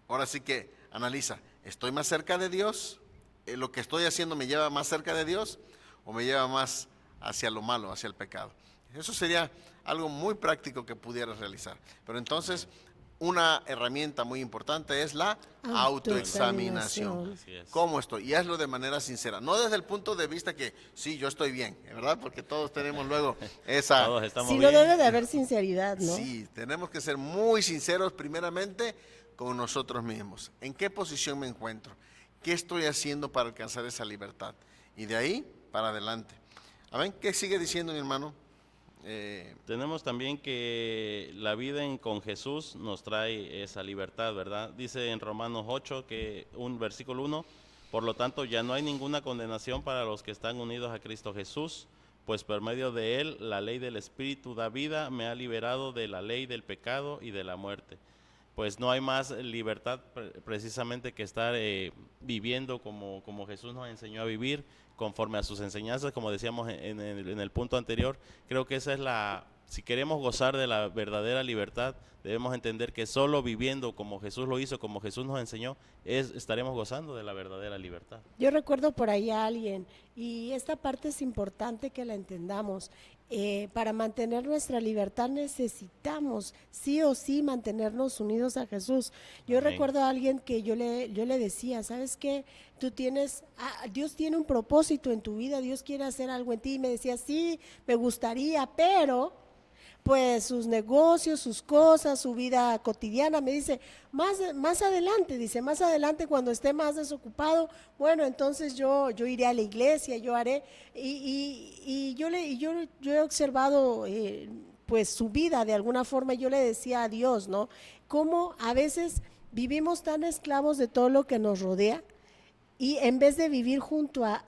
Ahora sí que analiza, ¿estoy más cerca de Dios? ¿Lo que estoy haciendo me lleva más cerca de Dios o me lleva más hacia lo malo, hacia el pecado? Eso sería algo muy práctico que pudieras realizar. Pero entonces, una herramienta muy importante es la autoexaminación. Así es. ¿Cómo estoy? Y hazlo de manera sincera. No desde el punto de vista que, sí, yo estoy bien, ¿verdad? Porque todos tenemos luego esa... Todos estamos Sí, bien. no debe de haber sinceridad, ¿no? Sí, tenemos que ser muy sinceros primeramente con nosotros mismos. ¿En qué posición me encuentro? ¿Qué estoy haciendo para alcanzar esa libertad? Y de ahí para adelante. Amén. ¿Qué sigue diciendo mi hermano? Tenemos también que la vida con Jesús nos trae esa libertad, ¿verdad? Dice en Romanos 8, versículo 1, por lo tanto ya no hay ninguna condenación para los que están unidos a Cristo Jesús, pues por medio de él la ley del Espíritu da vida, me ha liberado de la ley del pecado y de la muerte. Pues no hay más libertad precisamente que estar viviendo como Jesús nos enseñó a vivir, conforme a sus enseñanzas, como decíamos en el punto anterior. Creo que esa es si queremos gozar de la verdadera libertad, debemos entender que solo viviendo como Jesús lo hizo, como Jesús nos enseñó, estaremos gozando de la verdadera libertad. Yo recuerdo por ahí a alguien, y esta parte es importante que la entendamos. Para mantener nuestra libertad necesitamos sí o sí mantenernos unidos a Jesús. Yo Amén. recuerdo a alguien que yo le decía, ¿sabes qué? Dios tiene un propósito en tu vida, Dios quiere hacer algo en ti. Y me decía, sí, me gustaría, pero pues sus negocios, sus cosas, su vida cotidiana. Me dice, más adelante, dice, más adelante cuando esté más desocupado, bueno, entonces yo iré a la iglesia, yo haré, y yo he observado pues su vida de alguna forma. Yo le decía a Dios, ¿no? Cómo a veces vivimos tan esclavos de todo lo que nos rodea, y en vez de vivir junto a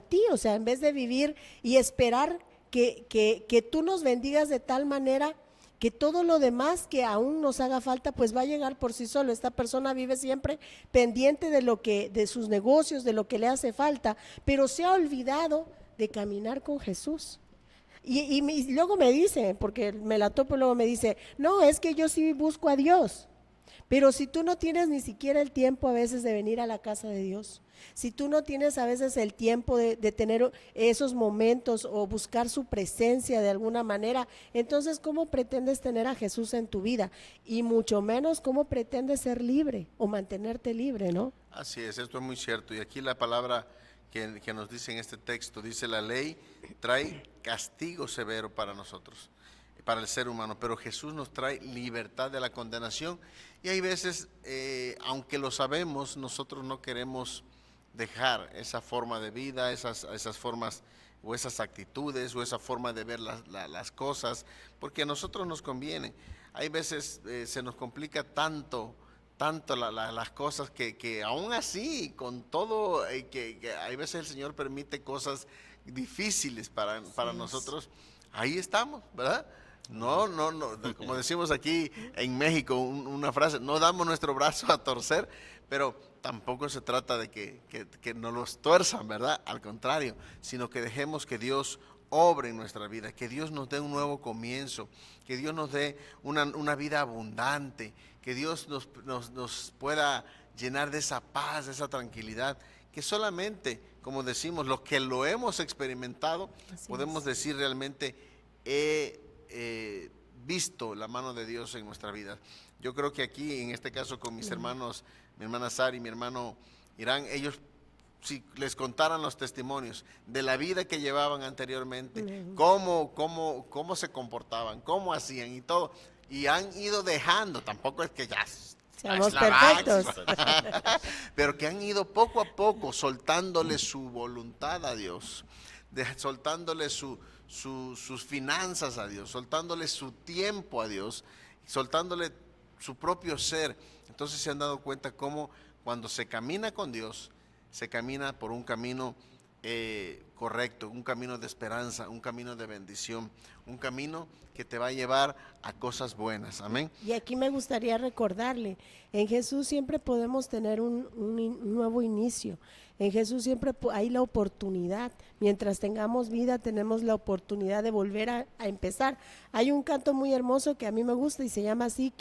ti, o sea, en vez de vivir y esperar que tú nos bendigas de tal manera que todo lo demás que aún nos haga falta, pues va a llegar por sí solo. Esta persona vive siempre pendiente de sus negocios, de lo que le hace falta, pero se ha olvidado de caminar con Jesús. Y luego me dice, porque me la topo, luego me dice, no, es que yo sí busco a Dios. Pero si tú no tienes ni siquiera el tiempo a veces de venir a la casa de Dios, si tú no tienes a veces el tiempo de tener esos momentos o buscar su presencia de alguna manera, entonces ¿cómo pretendes tener a Jesús en tu vida? Y mucho menos ¿cómo pretendes ser libre o mantenerte libre, ¿no? Así es, esto es muy cierto. Y aquí la palabra que nos dice en este texto, dice: la ley trae castigo severo para nosotros, para el ser humano, pero Jesús nos trae libertad de la condenación. Y hay veces, aunque lo sabemos, nosotros no queremos dejar esa forma de vida, esas formas o esas actitudes o esa forma de ver las cosas, porque a nosotros nos conviene. Hay veces se nos complica tanto las cosas que aún así, con todo, que hay veces el Señor permite cosas difíciles para nosotros, ahí estamos, ¿verdad? No, como decimos aquí en México, una frase: no damos nuestro brazo a torcer, pero tampoco se trata de que nos los tuerzan, ¿verdad? Al contrario, sino que dejemos que Dios obre en nuestra vida, que Dios nos dé un nuevo comienzo, que Dios nos dé una vida abundante, que Dios nos pueda llenar de esa paz, de esa tranquilidad, que solamente, como decimos, los que lo hemos experimentado, podemos decir realmente: he visto la mano de Dios en nuestra vida. Yo creo que aquí, en este caso, con mis hermanos, mi hermana Sara y mi hermano Irán, ellos, si les contaran los testimonios de la vida que llevaban anteriormente, cómo se comportaban, cómo hacían y todo, y han ido dejando, tampoco es que ya seamos perfectos, pero que han ido poco a poco soltándole su voluntad a Dios, soltándole sus finanzas a Dios, soltándole su tiempo a Dios, soltándole su propio ser. Entonces se han dado cuenta cómo cuando se camina con Dios, se camina por un camino correcto, un camino de esperanza, un camino de bendición, un camino que te va a llevar a cosas buenas. Amén. Y aquí me gustaría recordarle, en Jesús siempre podemos tener un nuevo inicio. En Jesús siempre hay la oportunidad. Mientras tengamos vida, tenemos la oportunidad de volver a empezar. Hay un canto muy hermoso que a mí me gusta y se llama así: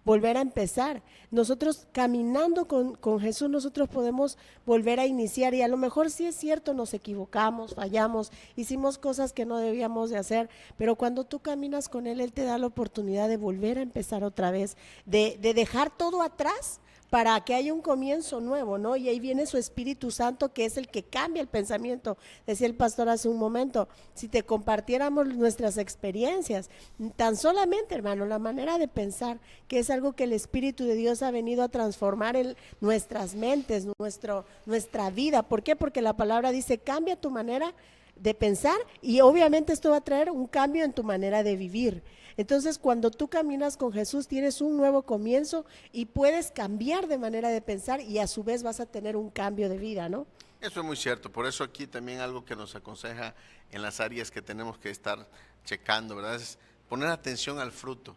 volver a empezar. Nosotros caminando con Jesús, nosotros podemos volver a iniciar. Y a lo mejor sí es cierto, nos equivocamos, fallamos, hicimos cosas que no debíamos de hacer, pero cuando tú caminas con Él, Él te da la oportunidad de volver a empezar otra vez, de dejar todo atrás para que haya un comienzo nuevo, ¿no? Y ahí viene su Espíritu Santo, que es el que cambia el pensamiento. Decía el pastor hace un momento, si te compartiéramos nuestras experiencias, tan solamente, hermano, la manera de pensar, que es algo que el Espíritu de Dios ha venido a transformar en nuestras mentes, nuestra vida. ¿Por qué? Porque la palabra dice: cambia tu manera de pensar, y obviamente esto va a traer un cambio en tu manera de vivir. Entonces, cuando tú caminas con Jesús, tienes un nuevo comienzo y puedes cambiar de manera de pensar, y a su vez vas a tener un cambio de vida, ¿no? Eso es muy cierto. Por eso aquí también algo que nos aconseja en las áreas que tenemos que estar checando, ¿verdad? Es poner atención al fruto,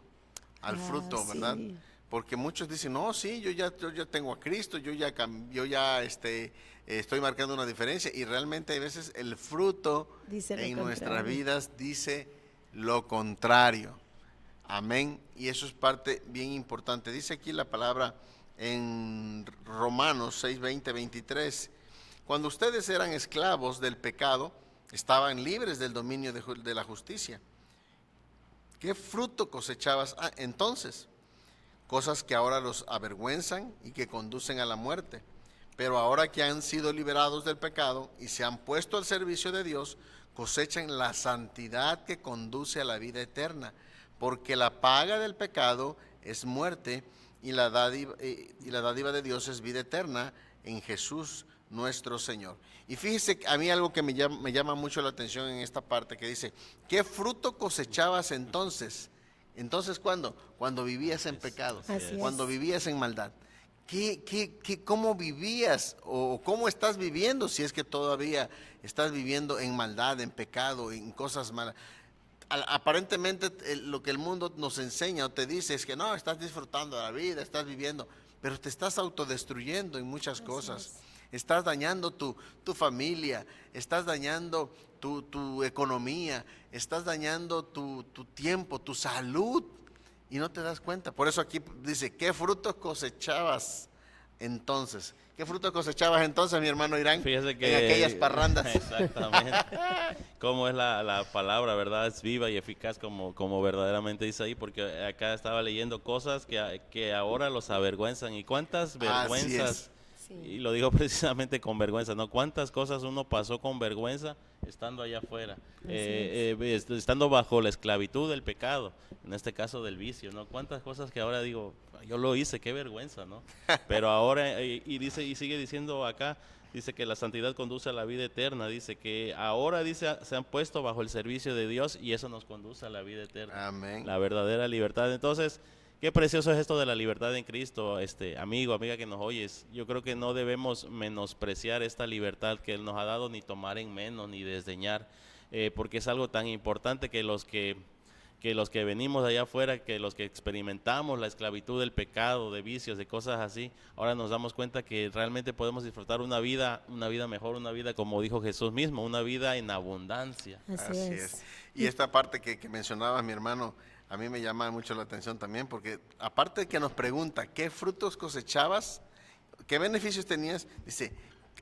¿verdad? Sí. Porque muchos dicen: no, sí, yo ya tengo a Cristo, yo ya estoy marcando una diferencia, y realmente hay veces el fruto en nuestras vidas dice lo contrario. Amén. Y eso es parte bien importante. Dice aquí la palabra en Romanos 6, 20, 23: cuando ustedes eran esclavos del pecado, estaban libres del dominio de la justicia. ¿Qué fruto cosechabas entonces? Cosas que ahora los avergüenzan y que conducen a la muerte. Pero ahora que han sido liberados del pecado y se han puesto al servicio de Dios, cosechan la santidad que conduce a la vida eterna, porque la paga del pecado es muerte, y la dádiva de Dios es vida eterna en Jesús nuestro Señor. Y fíjese, a mí algo que me llama mucho la atención en esta parte, que dice: ¿qué fruto cosechabas entonces? Entonces, ¿cuándo? Cuando vivías en pecado, cuando vivías en maldad. ¿Cómo vivías o cómo estás viviendo, si es que todavía estás viviendo en maldad, en pecado, en cosas malas? Aparentemente lo que el mundo nos enseña o te dice es que no, estás disfrutando de la vida, estás viviendo, pero te estás autodestruyendo en muchas cosas. Estás dañando tu familia, estás dañando tu economía, estás dañando tu tiempo, tu salud. y no te das cuenta. Por eso aquí dice, ¿qué frutos cosechabas entonces? ¿Qué frutos cosechabas entonces, mi hermano Irán? Fíjese que en aquellas parrandas. Exactamente. Cómo es la palabra, ¿verdad? Es viva y eficaz como verdaderamente dice ahí, porque acá estaba leyendo cosas que ahora los avergüenzan. ¿Y cuántas vergüenzas? Sí. Y lo digo precisamente con vergüenza, ¿no? ¿Cuántas cosas uno pasó con vergüenza estando allá afuera? Estando bajo la esclavitud del pecado, en este caso del vicio, ¿no? ¿Cuántas cosas que ahora digo, yo lo hice, qué vergüenza, ¿no? Pero ahora, y sigue diciendo acá, dice que la santidad conduce a la vida eterna, dice que ahora, dice, se han puesto bajo el servicio de Dios y eso nos conduce a la vida eterna. Amén. La verdadera libertad. Entonces, qué precioso es esto de la libertad en Cristo, amigo, amiga que nos oyes. Yo creo que no debemos menospreciar esta libertad que Él nos ha dado, ni tomar en menos, ni desdeñar, porque es algo tan importante que los que venimos de allá afuera, que los que experimentamos la esclavitud del pecado, de vicios, de cosas así, ahora nos damos cuenta que realmente podemos disfrutar una vida mejor, una vida como dijo Jesús mismo, una vida en abundancia. Así es. Y esta parte que mencionabas, mi hermano, a mí me llama mucho la atención también, porque aparte de que nos pregunta, ¿qué frutos cosechabas? ¿Qué beneficios tenías? Dice,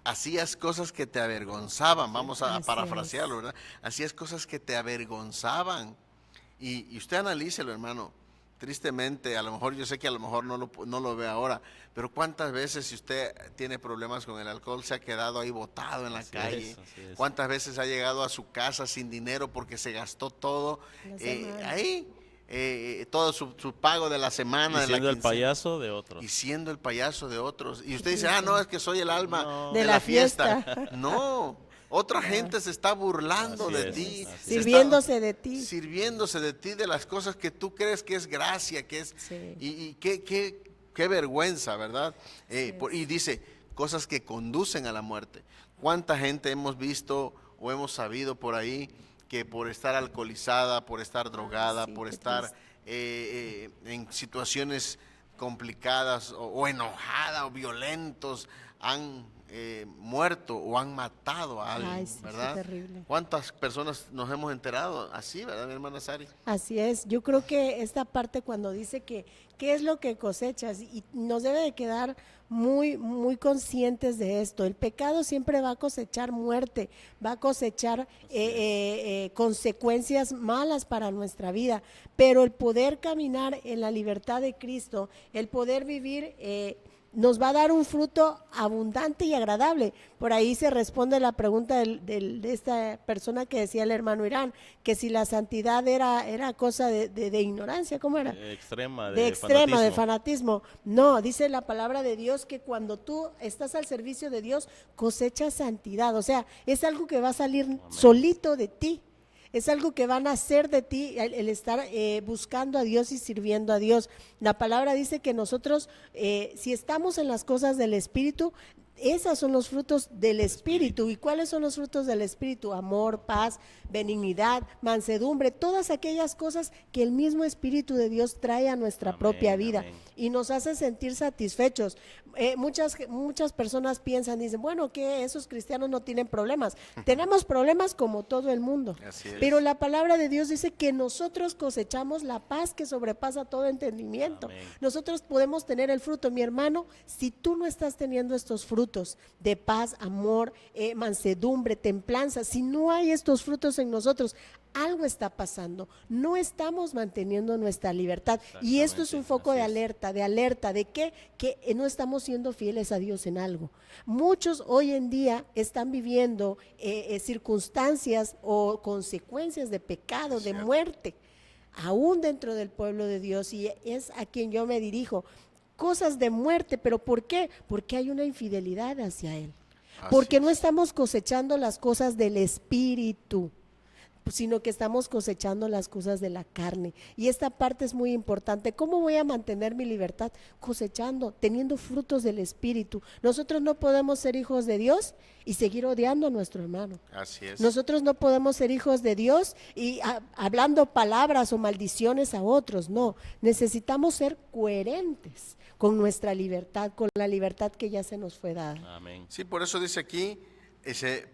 hacías cosas que te avergonzaban, vamos a parafrasearlo, ¿verdad? Hacías cosas que te avergonzaban. Y usted analícelo, hermano. Tristemente, a lo mejor, yo sé que a lo mejor no lo ve ahora, pero ¿cuántas veces si usted tiene problemas con el alcohol se ha quedado ahí botado en la calle? Así es. ¿Cuántas veces ha llegado a su casa sin dinero porque se gastó todo ahí? Todo su pago de la semana. Y siendo el payaso de otros. Y siendo el payaso de otros. Y usted dice, no, es que soy el alma de la fiesta. No, otra gente se está burlando de ti. Sirviéndose de ti. Sirviéndose de ti, de las cosas que tú crees que es gracia, que es... Sí. Y qué vergüenza, ¿verdad? Y dice, cosas que conducen a la muerte. ¿Cuánta gente hemos visto o hemos sabido por ahí que por estar alcoholizada, por estar drogada, por estar en situaciones complicadas o enojada o violentos, han muerto o han matado a alguien? Ay, sí, ¿verdad? qué terrible. ¿Cuántas personas nos hemos enterado así, verdad, mi hermana Sari? Así es, yo creo que esta parte cuando dice que qué es lo que cosechas, y nos debe de quedar muy, muy conscientes de esto. El pecado siempre va a cosechar muerte, va a cosechar consecuencias malas para nuestra vida, pero el poder caminar en la libertad de Cristo, el poder vivir nos va a dar un fruto abundante y agradable. Por ahí se responde la pregunta de esta persona que decía el hermano Irán, que si la santidad era cosa de ignorancia, ¿cómo era? Extrema, de fanatismo. No, dice la palabra de Dios que cuando tú estás al servicio de Dios, cosechas santidad. O sea, es algo que va a salir solito de ti. Es algo que van a hacer de ti el estar buscando a Dios y sirviendo a Dios. La palabra dice que nosotros, si estamos en las cosas del Espíritu, esos son los frutos del Espíritu. ¿Y cuáles son los frutos del Espíritu? Amor, paz, benignidad, mansedumbre, todas aquellas cosas que el mismo Espíritu de Dios trae a nuestra propia vida y nos hace sentir satisfechos. Muchas personas piensan, dicen, bueno, que esos cristianos no tienen problemas. Tenemos problemas como todo el mundo. Pero la palabra de Dios dice que nosotros cosechamos la paz que sobrepasa todo entendimiento. Amén. Nosotros podemos tener el fruto. Mi hermano, si tú no estás teniendo estos frutos de paz, amor, mansedumbre, templanza, si no hay estos frutos en nosotros, algo está pasando, no estamos manteniendo nuestra libertad, y esto es un foco de alerta, de que no estamos siendo fieles a Dios en algo. Muchos hoy en día están viviendo circunstancias o consecuencias de pecado, de muerte, aún dentro del pueblo de Dios, y es a quien yo me dirijo. Cosas de muerte, ¿pero por qué? Porque hay una infidelidad hacia Él. Porque no estamos cosechando las cosas del Espíritu, sino que estamos cosechando las cosas de la carne. Y esta parte es muy importante. ¿Cómo voy a mantener mi libertad? Cosechando, teniendo frutos del Espíritu. Nosotros no podemos ser hijos de Dios y seguir odiando a nuestro hermano. Así es. Nosotros no podemos ser hijos de Dios y hablando palabras o maldiciones a otros. No, necesitamos ser coherentes con nuestra libertad, con la libertad que ya se nos fue dada. Amén. Sí, por eso dice aquí,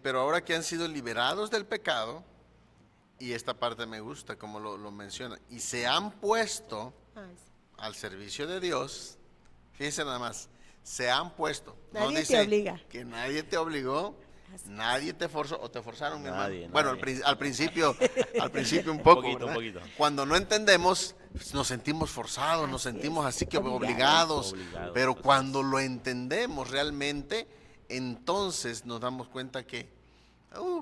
pero ahora que han sido liberados del pecado, y esta parte me gusta como lo menciona, y se han puesto al servicio de Dios, fíjense nada más, se han puesto. Nadie no dice te obliga. que nadie te obligó, nadie te forzó, o te forzaron, mi hermano. Nadie. Bueno, al principio un poco, Un poquito. Cuando no entendemos, nos sentimos forzados, nos sentimos así que obligados. Pero pues, cuando lo entendemos realmente, entonces nos damos cuenta que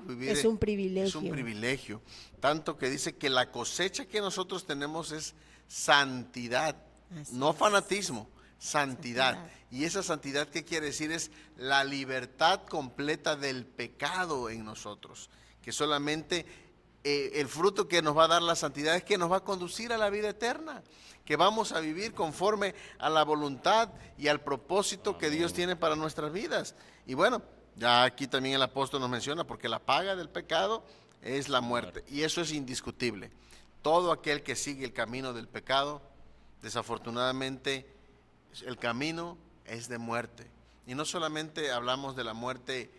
vivir es un privilegio. Es un privilegio. Tanto que dice que la cosecha que nosotros tenemos es santidad, no fanatismo, santidad. Y esa santidad, ¿qué quiere decir? Es la libertad completa del pecado en nosotros. Que solamente el fruto que nos va a dar la santidad es que nos va a conducir a la vida eterna. Que vamos a vivir conforme a la voluntad y al propósito que Dios tiene para nuestras vidas. Y bueno, ya aquí también el apóstol nos menciona, porque la paga del pecado es la muerte. Y eso es indiscutible. Todo aquel que sigue el camino del pecado, desafortunadamente, el camino es de muerte. Y no solamente hablamos de la muerte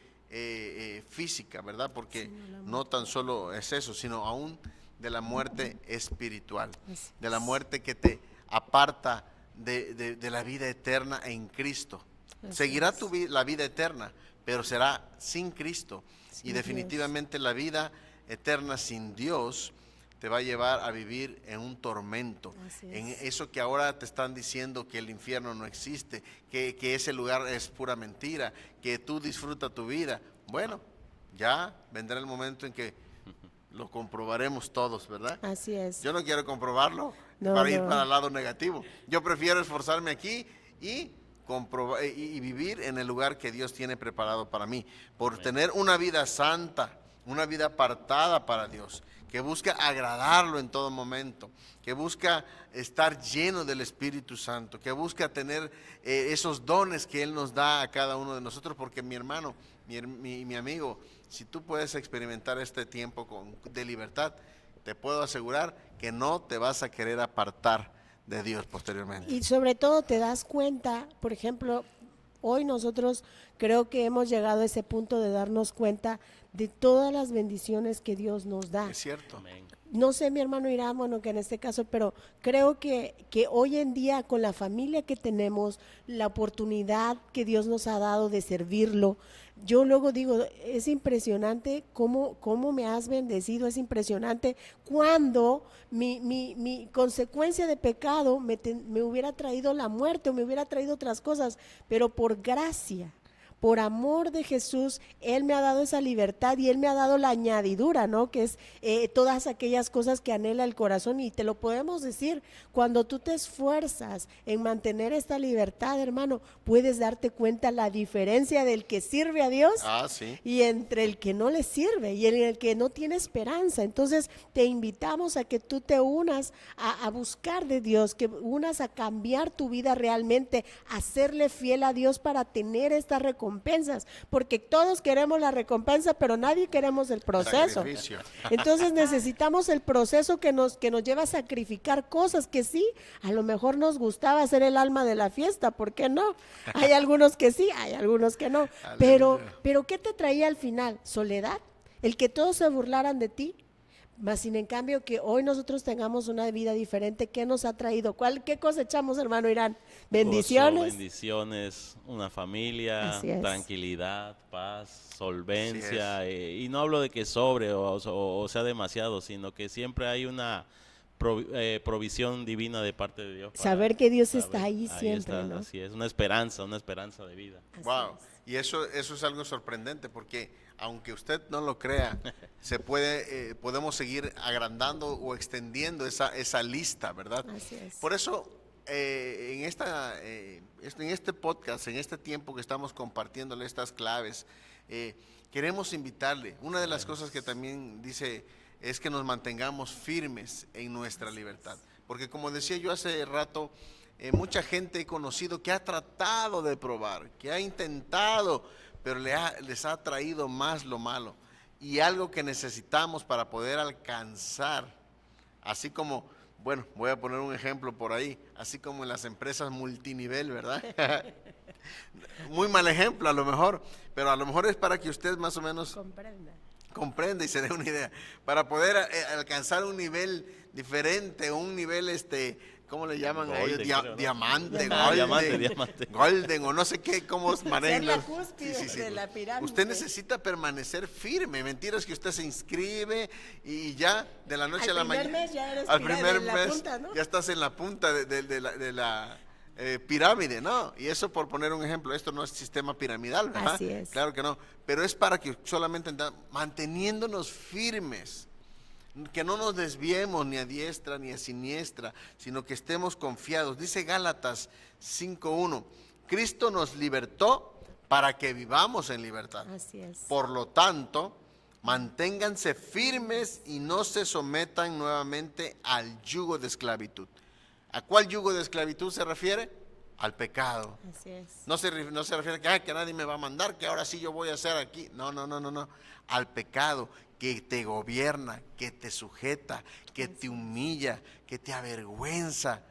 física, ¿verdad? Porque no tan solo es eso, sino aún de la muerte espiritual. De la muerte que te aparta de la vida eterna en Cristo. Seguirá la vida eterna, pero será sin Cristo. Y definitivamente la vida eterna sin Dios te va a llevar a vivir en un tormento, en eso que ahora te están diciendo que el infierno no existe, que ese lugar es pura mentira, que tú disfruta tu vida. Bueno, ya vendrá el momento en que lo comprobaremos todos, ¿verdad? Así es. Yo no quiero comprobarlo para ir para el lado negativo. Yo prefiero esforzarme aquí y vivir en el lugar que Dios tiene preparado para mí, por tener una vida santa, una vida apartada para Dios, que busca agradarlo en todo momento, que busca estar lleno del Espíritu Santo, que busca tener esos dones que Él nos da a cada uno de nosotros, porque mi hermano, mi amigo, si tú puedes experimentar este tiempo de libertad, te puedo asegurar que no te vas a querer apartar de Dios posteriormente. Y sobre todo te das cuenta, por ejemplo, hoy nosotros creo que hemos llegado a ese punto de darnos cuenta de todas las bendiciones que Dios nos da. Es cierto. Amén. No sé, mi hermano Irán, bueno, que en este caso, pero creo que hoy en día con la familia que tenemos, la oportunidad que Dios nos ha dado de servirlo, yo luego digo, es impresionante cómo me has bendecido, es impresionante cuando mi consecuencia de pecado me hubiera traído la muerte o me hubiera traído otras cosas, pero por gracia. Por amor de Jesús, Él me ha dado esa libertad y Él me ha dado la añadidura, ¿no? Que es todas aquellas cosas que anhela el corazón, y te lo podemos decir, cuando tú te esfuerzas en mantener esta libertad, hermano, puedes darte cuenta la diferencia del que sirve a Dios y entre el que no le sirve y el que no tiene esperanza. Entonces te invitamos a que tú te unas a buscar de Dios, que unas a cambiar tu vida realmente, a serle fiel a Dios para tener esta recompensa. Porque todos queremos la recompensa, pero nadie queremos el proceso. Sacrificio. Entonces necesitamos el proceso que nos lleva a sacrificar cosas que sí, a lo mejor nos gustaba ser el alma de la fiesta, ¿por qué no? Hay algunos que sí, hay algunos que no. Pero ¿qué te traía al final? ¿Soledad? ¿El que todos se burlaran de ti? Más sin en cambio que hoy nosotros tengamos una vida diferente, ¿qué nos ha traído? ¿Qué cosechamos, hermano Irán? Bendiciones. Gozo, bendiciones, una familia, tranquilidad, paz, solvencia. Y no hablo de que sobre o sea demasiado, sino que siempre hay una provisión divina de parte de Dios. Saber que Dios está ahí siempre, está, ¿no? Así es, una esperanza de vida. Wow. Y eso es algo sorprendente, porque aunque usted no lo crea, podemos seguir agrandando o extendiendo esa lista, ¿verdad? Así es. Por eso, en este podcast, en este tiempo que estamos compartiéndole estas claves, queremos invitarle. Una de las cosas que también dice es que nos mantengamos firmes en nuestra libertad. Porque como decía yo hace rato, mucha gente he conocido que ha tratado de probar, que ha intentado, pero les ha traído más lo malo. Y algo que necesitamos para poder alcanzar, así como, bueno, voy a poner un ejemplo por ahí, así como en las empresas multinivel, ¿verdad? Muy mal ejemplo a lo mejor, pero a lo mejor es para que usted más o menos comprenda y se dé una idea. Para poder alcanzar un nivel diferente, un nivel ¿cómo le llaman a Golden, ellos? creo, ¿no? Diamante, Diamante. golden o no sé qué, cómo manejan. Ser la cúspide de la pirámide. Usted necesita permanecer firme. Mentira es que usted se inscribe y ya de la noche a la mañana. Mes ya eres al primer en la mes punta, ¿no? ya estás en la punta de la pirámide, ¿no? Y eso por poner un ejemplo, esto no es sistema piramidal, ¿verdad? Así es. Claro que no, pero es para que solamente manteniéndonos firmes, que no nos desviemos ni a diestra ni a siniestra, sino que estemos confiados. Dice Gálatas 5:1, Cristo nos libertó para que vivamos en libertad. Así es. Por lo tanto, manténganse firmes y no se sometan nuevamente al yugo de esclavitud. ¿A cuál yugo de esclavitud se refiere? Al pecado. Así es. No se refiere a que nadie me va a mandar, que ahora sí yo voy a hacer aquí. No. Al pecado que te gobierna, que te sujeta, que te humilla, que te avergüenza.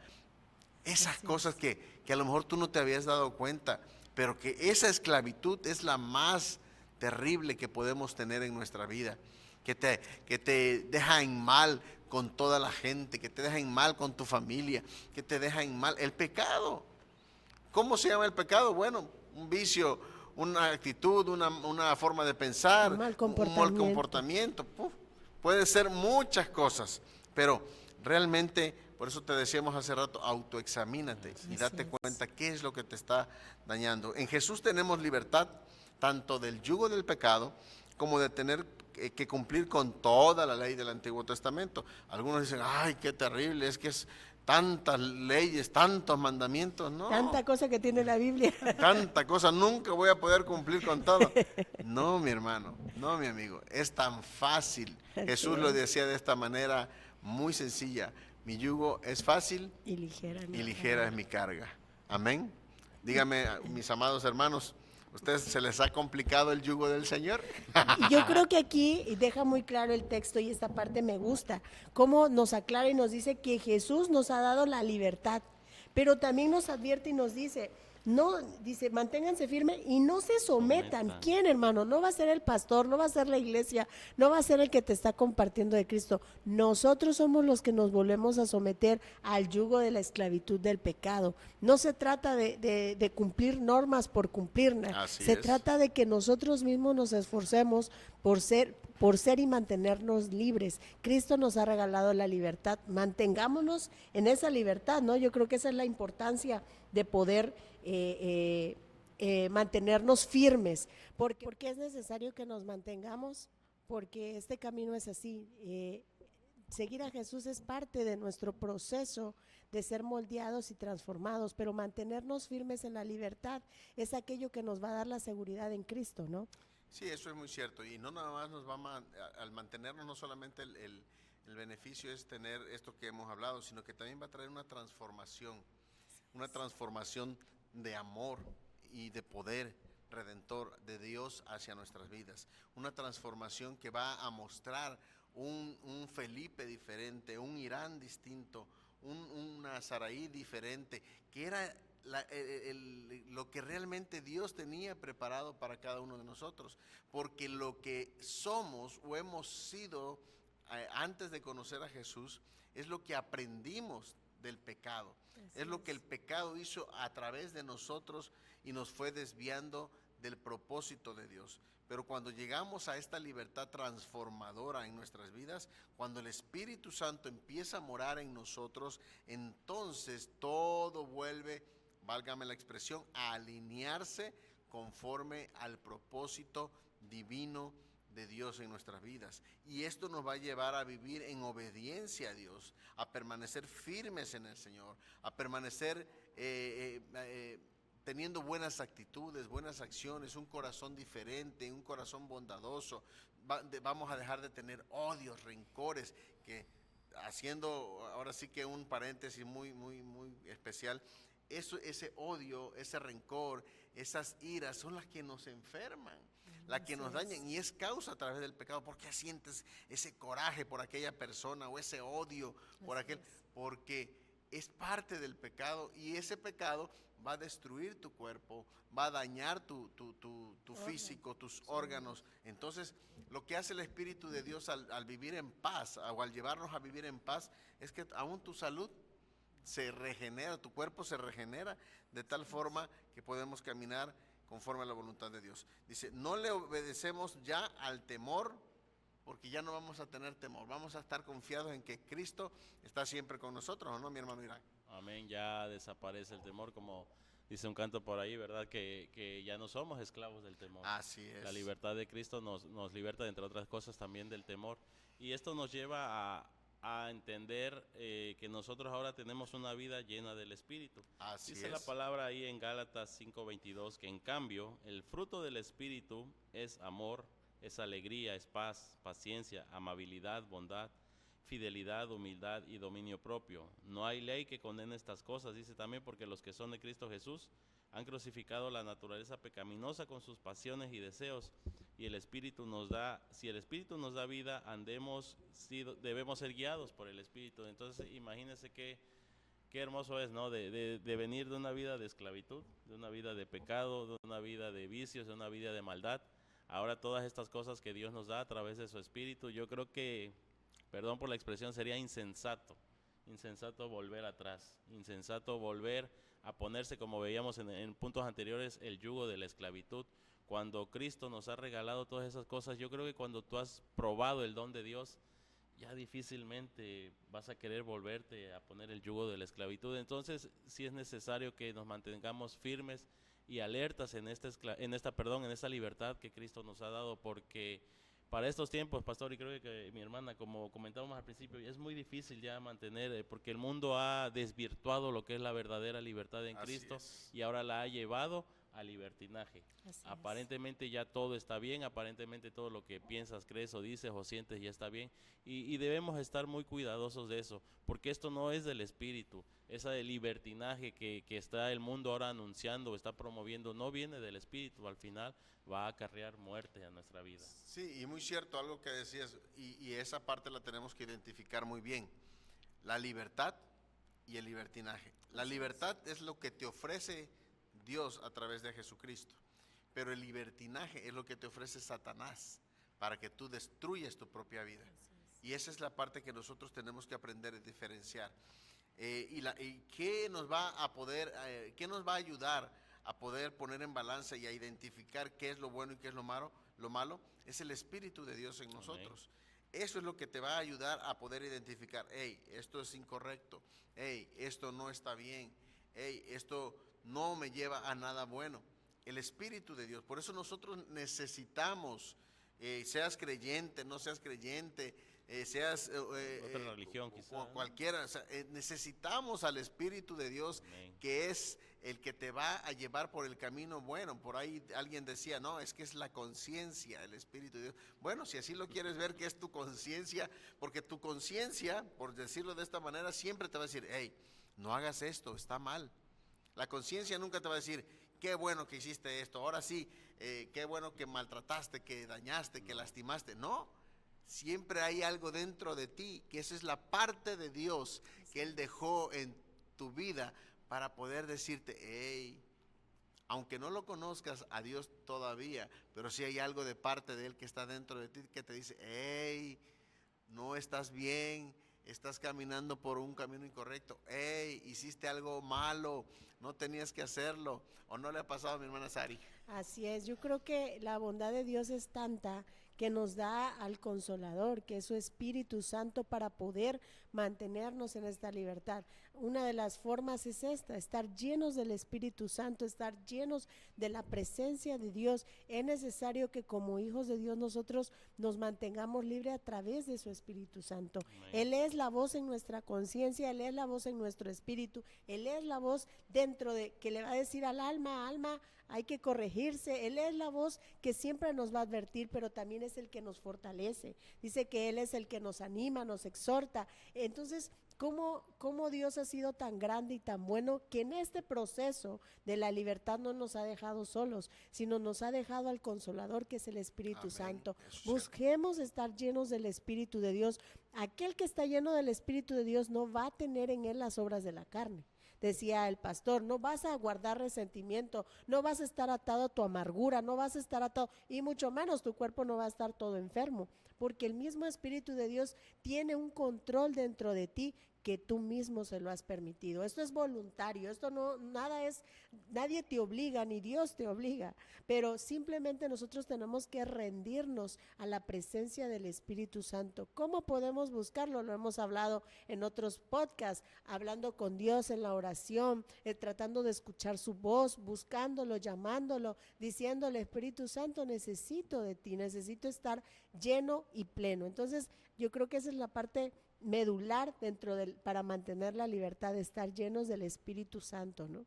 Esas cosas que a lo mejor tú no te habías dado cuenta, pero que esa esclavitud es la más terrible que podemos tener en nuestra vida. Que te deja en mal con toda la gente, que te deja en mal con tu familia, que te deja en mal. El pecado. ¿Cómo se llama el pecado? Bueno, un vicio, una actitud, una forma de pensar, Un mal un mal comportamiento. Puede ser muchas cosas, pero realmente, por eso te decíamos hace rato, autoexamínate y date cuenta qué es lo que te está dañando. En Jesús tenemos libertad, tanto del yugo del pecado, como de tener que cumplir con toda la ley del Antiguo Testamento. Algunos dicen, ay, qué terrible, es que es tantas leyes, tantos mandamientos, no. Tanta cosa que tiene la Biblia. Tanta cosa, nunca voy a poder cumplir con todo. No, mi hermano, no, mi amigo, es tan fácil. Jesús lo decía de esta manera muy sencilla, mi yugo es fácil y ligera es mi carga. Amén. Dígame, mis amados hermanos, ¿ustedes se les ha complicado el yugo del Señor? Yo creo que aquí deja muy claro el texto y esta parte me gusta, cómo nos aclara y nos dice que Jesús nos ha dado la libertad, pero también nos advierte y nos dice, no, dice, manténganse firmes y no se sometan. ¿Quién, hermano? No va a ser el pastor, no va a ser la iglesia, no va a ser el que te está compartiendo de Cristo. Nosotros somos los que nos volvemos a someter al yugo de la esclavitud del pecado. No se trata de cumplir normas por cumplirlas. Se trata de que nosotros mismos nos esforcemos por ser y mantenernos libres. Cristo nos ha regalado la libertad. Mantengámonos en esa libertad, ¿no? Yo creo que esa es la importancia de poder mantenernos firmes. ¿Por qué es necesario que nos mantengamos? Porque este camino es así. Seguir a Jesús es parte de nuestro proceso de ser moldeados y transformados, pero mantenernos firmes en la libertad es aquello que nos va a dar la seguridad en Cristo, ¿no? Sí, eso es muy cierto, y no nada más nos va al mantenernos, no solamente el beneficio es tener esto que hemos hablado, sino que también va a traer una transformación de amor y de poder redentor de Dios hacia nuestras vidas, una transformación que va a mostrar un Felipe diferente, un Irán distinto, una Saraí diferente, que era lo que realmente Dios tenía preparado para cada uno de nosotros, porque lo que somos o hemos sido antes de conocer a Jesús es lo que aprendimos del pecado, es lo que el pecado hizo a través de nosotros y nos fue desviando del propósito de Dios. Pero cuando llegamos a esta libertad transformadora en nuestras vidas, cuando el Espíritu Santo empieza a morar en nosotros, entonces todo vuelve, válgame la expresión, a alinearse conforme al propósito divino de Dios en nuestras vidas. Y esto nos va a llevar a vivir en obediencia a Dios, a permanecer firmes en el Señor, a permanecer teniendo buenas actitudes, buenas acciones, un corazón diferente, un corazón bondadoso. Vamos a dejar de tener odios, rencores, que haciendo ahora sí que un paréntesis muy especial, ese odio, ese rencor, esas iras son las que nos enferman, las que nos dañan, y es causa a través del pecado. ¿Por qué sientes ese coraje por aquella persona o ese odio por aquel? Porque es parte del pecado, y ese pecado va a destruir tu cuerpo, va a dañar tu físico, tus órganos. Entonces, lo que hace el Espíritu de Dios al vivir en paz, o al llevarnos a vivir en paz, es que aún tu salud se regenera, tu cuerpo se regenera de tal forma que podemos caminar conforme a la voluntad de Dios. Dice, no le obedecemos ya al temor, porque ya no vamos a tener temor, vamos a estar confiados en que Cristo está siempre con nosotros, ¿o no, mi hermano Irán? Amén, ya desaparece el temor, como dice un canto por ahí, ¿verdad? Que ya no somos esclavos del temor. Así es. La libertad de Cristo nos liberta, entre otras cosas, también del temor. Y esto nos lleva a entender que nosotros ahora tenemos una vida llena del Espíritu. Así Dice es. la palabra ahí en Gálatas 5:22 que en cambio el fruto del Espíritu es amor, es alegría, es paz, paciencia, amabilidad, bondad, fidelidad, humildad y dominio propio. No hay ley que condene estas cosas, dice también, porque los que son de Cristo Jesús han crucificado la naturaleza pecaminosa con sus pasiones y deseos, y el Espíritu nos da, si el Espíritu nos da vida, debemos ser guiados por el Espíritu. Entonces imagínense qué hermoso es, ¿no? De venir de una vida de esclavitud, de una vida de pecado, de una vida de vicios, de una vida de maldad. Ahora todas estas cosas que Dios nos da a través de su Espíritu, yo creo que, perdón por la expresión, sería insensato volver atrás, insensato volver a ponerse, como veíamos en puntos anteriores, el yugo de la esclavitud. Cuando Cristo nos ha regalado todas esas cosas, yo creo que cuando tú has probado el don de Dios, ya difícilmente vas a querer volverte a poner el yugo de la esclavitud. Entonces sí es necesario que nos mantengamos firmes y alertas en esta libertad que Cristo nos ha dado, porque para estos tiempos, pastor, y creo que mi hermana, como comentábamos al principio, es muy difícil ya mantener, porque el mundo ha desvirtuado lo que es la verdadera libertad en Cristo y ahora la ha llevado al libertinaje. Aparentemente ya todo está bien, aparentemente todo lo que piensas, crees o dices o sientes ya está bien, y debemos estar muy cuidadosos de eso, porque esto no es del Espíritu. Esa de libertinaje que está el mundo ahora anunciando, está promoviendo, no viene del Espíritu. Al final va a acarrear muerte a nuestra vida. Sí, y muy cierto algo que decías, y esa parte la tenemos que identificar muy bien: la libertad y el libertinaje. La libertad es lo que te ofrece Dios a través de Jesucristo, pero el libertinaje es lo que te ofrece Satanás para que tú destruyas tu propia vida. Y esa es la parte que nosotros tenemos que aprender a diferenciar. ¿Y qué nos va a poder, qué nos va a ayudar a poder poner en balanza y a identificar qué es lo bueno y qué es lo malo? Lo malo es el Espíritu de Dios en nosotros. Amén. Eso es lo que te va a ayudar a poder identificar: hey, esto es incorrecto, hey, esto no está bien, hey, esto no me lleva a nada bueno. El Espíritu de Dios. Por eso nosotros necesitamos, seas creyente, no seas creyente, seas otra religión quizá, cualquiera, o sea, necesitamos al Espíritu de Dios. Amén. Que es el que te va a llevar por el camino bueno. Por ahí alguien decía, no, es que es la conciencia, el Espíritu de Dios. Bueno, si así lo quieres ver, que es tu conciencia, porque tu conciencia, por decirlo de esta manera, siempre te va a decir: hey, no hagas esto, está mal. La conciencia nunca te va a decir: qué bueno que hiciste esto, ahora sí, qué bueno que maltrataste, que dañaste, que lastimaste. No, siempre hay algo dentro de ti, que esa es la parte de Dios que Él dejó en tu vida para poder decirte: hey, aunque no lo conozcas a Dios todavía, pero sí hay algo de parte de Él que está dentro de ti que te dice: hey, no estás bien, estás caminando por un camino incorrecto, hey, hiciste algo malo, no tenías que hacerlo. ¿O no le ha pasado a mi hermana Sari? Así es, yo creo que la bondad de Dios es tanta que nos da al Consolador, que es su Espíritu Santo, para poder mantenernos en esta libertad. Una de las formas es esta: estar llenos del Espíritu Santo, estar llenos de la presencia de Dios. Es necesario que como hijos de Dios nosotros nos mantengamos libres a través de su Espíritu Santo. Amén. Él es la voz en nuestra conciencia, Él es la voz en nuestro espíritu, Él es la voz dentro de que le va a decir al alma: alma, hay que corregirse. Él es la voz que siempre nos va a advertir, pero también es el que nos fortalece. Dice que Él es el que nos anima, nos exhorta. Entonces, ¿cómo Dios ha sido tan grande y tan bueno, que en este proceso de la libertad no nos ha dejado solos, sino nos ha dejado al Consolador, que es el Espíritu Amén. Santo. Busquemos estar llenos del Espíritu de Dios. Aquel que está lleno del Espíritu de Dios no va a tener en él las obras de la carne. Decía el pastor, no vas a guardar resentimiento, no vas a estar atado a tu amargura, no vas a estar atado, y mucho menos tu cuerpo no va a estar todo enfermo, porque el mismo Espíritu de Dios tiene un control dentro de ti que tú mismo se lo has permitido. Esto es voluntario, esto no, nadie te obliga, ni Dios te obliga, pero simplemente nosotros tenemos que rendirnos a la presencia del Espíritu Santo. ¿Cómo podemos buscarlo? Lo hemos hablado en otros podcasts, hablando con Dios en la oración, tratando de escuchar su voz, buscándolo, llamándolo, diciéndole, Espíritu Santo, necesito de ti, necesito estar lleno y pleno. Entonces, yo creo que esa es la parte medular para mantener la libertad, de estar llenos del Espíritu Santo, ¿no?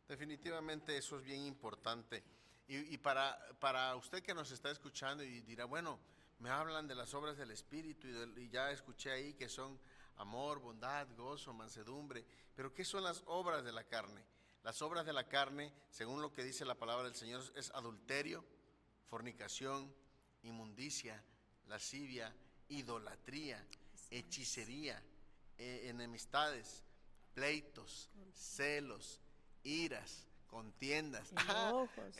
Definitivamente eso es bien importante. Y para usted que nos está escuchando y dirá, bueno, me hablan de las obras del Espíritu y ya escuché ahí que son amor, bondad, gozo, mansedumbre, pero ¿qué son las obras de la carne? Las obras de la carne, según lo que dice la palabra del Señor, es adulterio, fornicación, inmundicia, lascivia, idolatría, hechicería, enemistades, pleitos, celos, iras, contiendas. Enojos.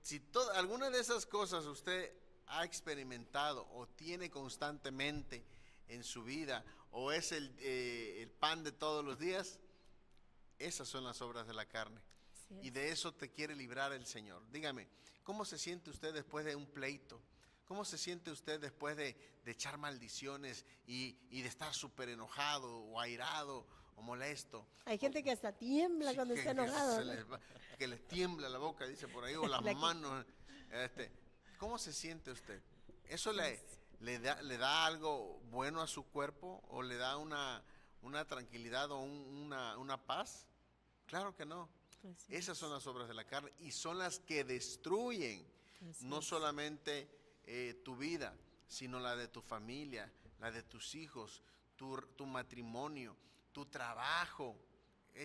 Si alguna de esas cosas usted ha experimentado o tiene constantemente en su vida, o es el pan de todos los días, esas son las obras de la carne. Y de eso te quiere librar el Señor. Dígame, ¿cómo se siente usted después de un pleito? ¿Cómo se siente usted después de echar maldiciones y de estar súper enojado o airado o molesto? Hay gente que hasta tiembla cuando está enojado. Que le tiembla la boca, dice por ahí, o las manos. ¿Cómo se siente usted? ¿Eso le da algo bueno a su cuerpo o le da una tranquilidad o una paz? Claro que no. Esas son las obras de la carne y son las que destruyen no solamente tu vida, sino la de tu familia, la de tus hijos, tu matrimonio, tu trabajo.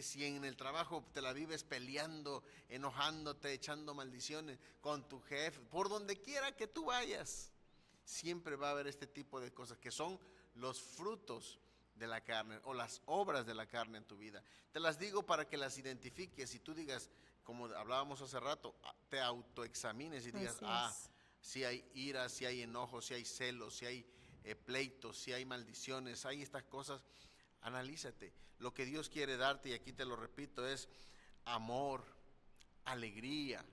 Si en el trabajo te la vives peleando, enojándote, echando maldiciones con tu jefe, por donde quiera que tú vayas, siempre va a haber este tipo de cosas que son los frutos de la carne o las obras de la carne en tu vida. Te las digo para que las identifiques y tú digas, como hablábamos hace rato, te autoexamines y digas, si hay ira, si hay enojo, si hay celos, si hay pleitos, si hay maldiciones, hay estas cosas. Analízate. Lo que Dios quiere darte, y aquí te lo repito, es amor, alegría,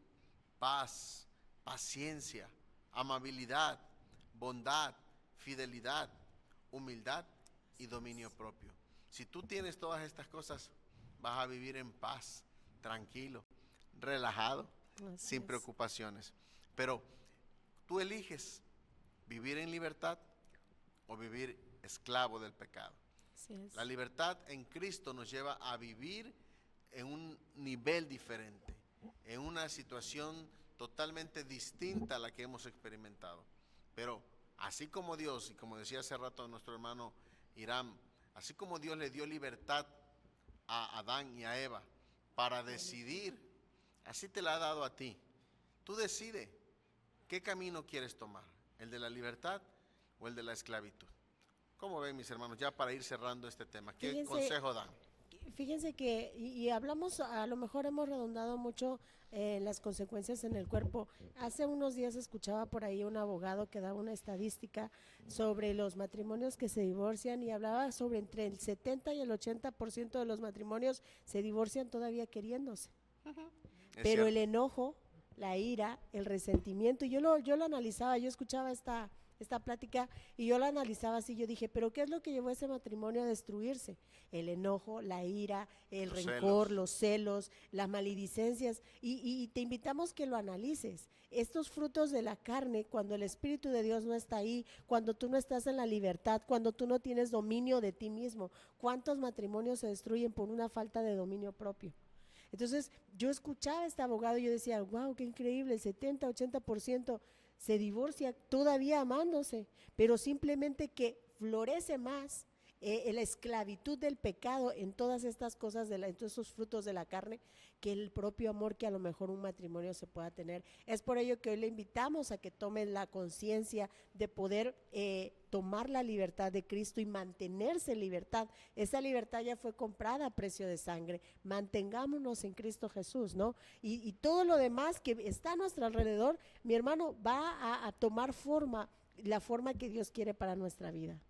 paz, paciencia, amabilidad, bondad, fidelidad, humildad y dominio propio. Si tú tienes todas estas cosas, vas a vivir en paz, tranquilo, relajado, sin preocupaciones. Pero tú eliges vivir en libertad o vivir esclavo del pecado. La libertad en Cristo nos lleva a vivir en un nivel diferente, en una situación totalmente distinta a la que hemos experimentado. Pero así como Dios, y como decía hace rato nuestro hermano Irán, así como Dios le dio libertad a Adán y a Eva para decidir, así te la ha dado a ti. Tú decides qué camino quieres tomar, el de la libertad o el de la esclavitud. ¿Cómo ven, mis hermanos? Ya para ir cerrando este tema, ¿qué consejo dan? Fíjense que, y hablamos, a lo mejor hemos redundado mucho en las consecuencias en el cuerpo. Hace unos días escuchaba por ahí un abogado que daba una estadística sobre los matrimonios que se divorcian y hablaba sobre entre el 70 y el 80% de los matrimonios se divorcian todavía queriéndose. Pero el enojo, la ira, el resentimiento, yo lo analizaba, yo escuchaba esta plática y yo la analizaba así, yo dije, pero ¿qué es lo que llevó a ese matrimonio a destruirse? El enojo, la ira, el rencor, los celos, las maledicencias, y te invitamos que lo analices. Estos frutos de la carne, cuando el Espíritu de Dios no está ahí, cuando tú no estás en la libertad, cuando tú no tienes dominio de ti mismo, ¿cuántos matrimonios se destruyen por una falta de dominio propio? Entonces, yo escuchaba a este abogado y yo decía, wow, qué increíble, el 70, 80% se divorcia todavía amándose, pero simplemente que florece más la esclavitud del pecado en todas estas cosas, en todos esos frutos de la carne, que el propio amor que a lo mejor un matrimonio se pueda tener. Es por ello que hoy le invitamos a que tome la conciencia de poder tomar la libertad de Cristo y mantenerse en libertad. Esa libertad ya fue comprada a precio de sangre. Mantengámonos en Cristo Jesús, ¿no? Y todo lo demás que está a nuestro alrededor, mi hermano, va a tomar forma, la forma que Dios quiere para nuestra vida.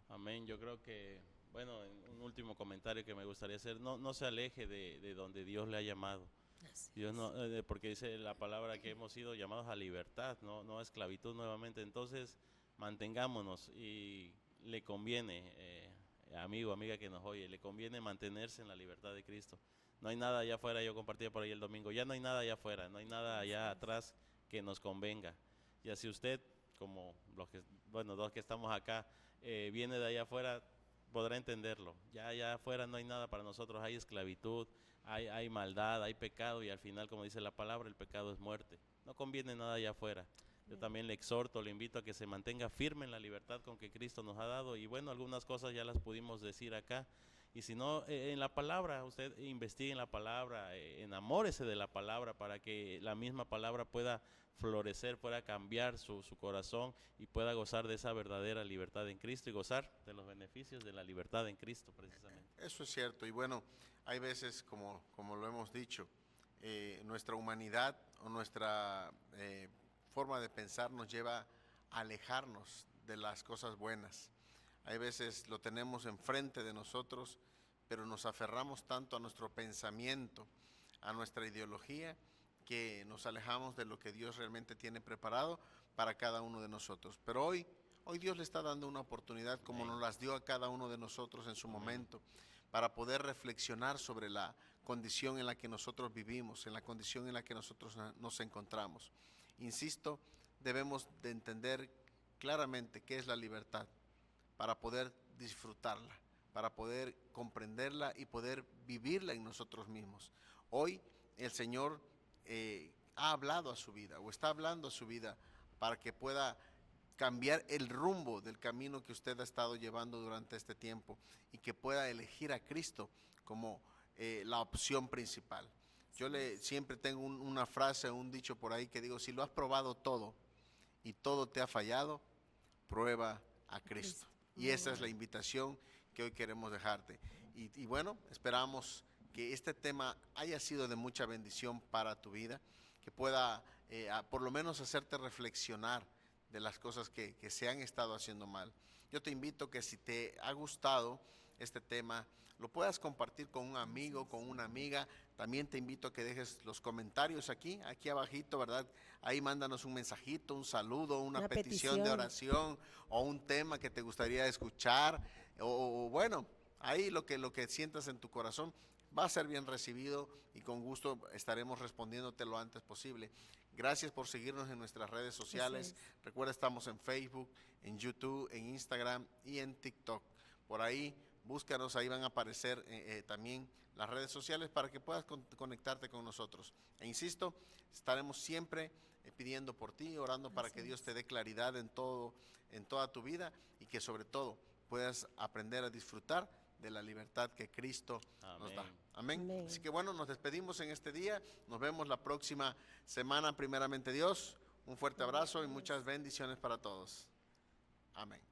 Amén. Yo creo que Bueno, un último comentario que me gustaría hacer, no se aleje de donde Dios le ha llamado. Así Dios es. no, porque dice la palabra que hemos sido llamados a libertad, no a esclavitud nuevamente. Entonces, mantengámonos y le conviene, amigo, amiga que nos oye, le conviene mantenerse en la libertad de Cristo. No hay nada allá afuera, yo compartía por ahí el domingo, ya no hay nada allá afuera, no hay nada allá atrás que nos convenga. Y así usted, como los que, bueno, dos que estamos acá, viene de allá afuera, podrá entenderlo. Ya allá afuera no hay nada para nosotros, hay esclavitud, hay maldad, hay pecado y al final, como dice la palabra, el pecado es muerte. No conviene nada allá afuera. Yo también le exhorto, le invito a que se mantenga firme en la libertad con que Cristo nos ha dado y bueno, algunas cosas ya las pudimos decir acá. Y si no, en la palabra, usted investigue en la palabra, enamórese de la palabra para que la misma palabra pueda florecer, pueda cambiar su corazón y pueda gozar de esa verdadera libertad en Cristo y gozar de los beneficios de la libertad en Cristo precisamente. Eso es cierto. Y bueno, hay veces, como lo hemos dicho, nuestra humanidad o nuestra forma de pensar nos lleva a alejarnos de las cosas buenas. Hay veces lo tenemos enfrente de nosotros, pero nos aferramos tanto a nuestro pensamiento, a nuestra ideología, que nos alejamos de lo que Dios realmente tiene preparado para cada uno de nosotros. Pero hoy Dios le está dando una oportunidad, como nos las dio a cada uno de nosotros en su momento, para poder reflexionar sobre la condición en la que nosotros vivimos, en la condición en la que nosotros nos encontramos. Insisto, debemos de entender claramente qué es la libertad, para poder disfrutarla, para poder comprenderla y poder vivirla en nosotros mismos. Hoy el Señor ha hablado a su vida o está hablando a su vida para que pueda cambiar el rumbo del camino que usted ha estado llevando durante este tiempo y que pueda elegir a Cristo como la opción principal. Yo siempre tengo una frase, un dicho por ahí que digo, si lo has probado todo y todo te ha fallado, prueba a Cristo. Y esa es la invitación que hoy queremos dejarte. Y bueno, esperamos que este tema haya sido de mucha bendición para tu vida, que pueda por lo menos hacerte reflexionar de las cosas que se han estado haciendo mal. Yo te invito que si te ha gustado este tema, lo puedas compartir con un amigo, con una amiga. También te invito a que dejes los comentarios aquí abajito, ¿verdad? Ahí mándanos un mensajito, un saludo, una petición de oración o un tema que te gustaría escuchar o bueno, ahí lo que sientas en tu corazón va a ser bien recibido y con gusto estaremos respondiéndote lo antes posible. Gracias por seguirnos en nuestras redes sociales. Recuerda, estamos en Facebook, en YouTube, en Instagram y en TikTok. Por ahí, búscanos, ahí van a aparecer también las redes sociales para que puedas conectarte con nosotros. E insisto, estaremos siempre pidiendo por ti, orando para que Dios te dé claridad en toda tu vida y que sobre todo puedas aprender a disfrutar de la libertad que Cristo nos da. Amén. Amén. Así que bueno, nos despedimos en este día. Nos vemos la próxima semana, primeramente Dios. Un fuerte abrazo y muchas bendiciones para todos. Amén.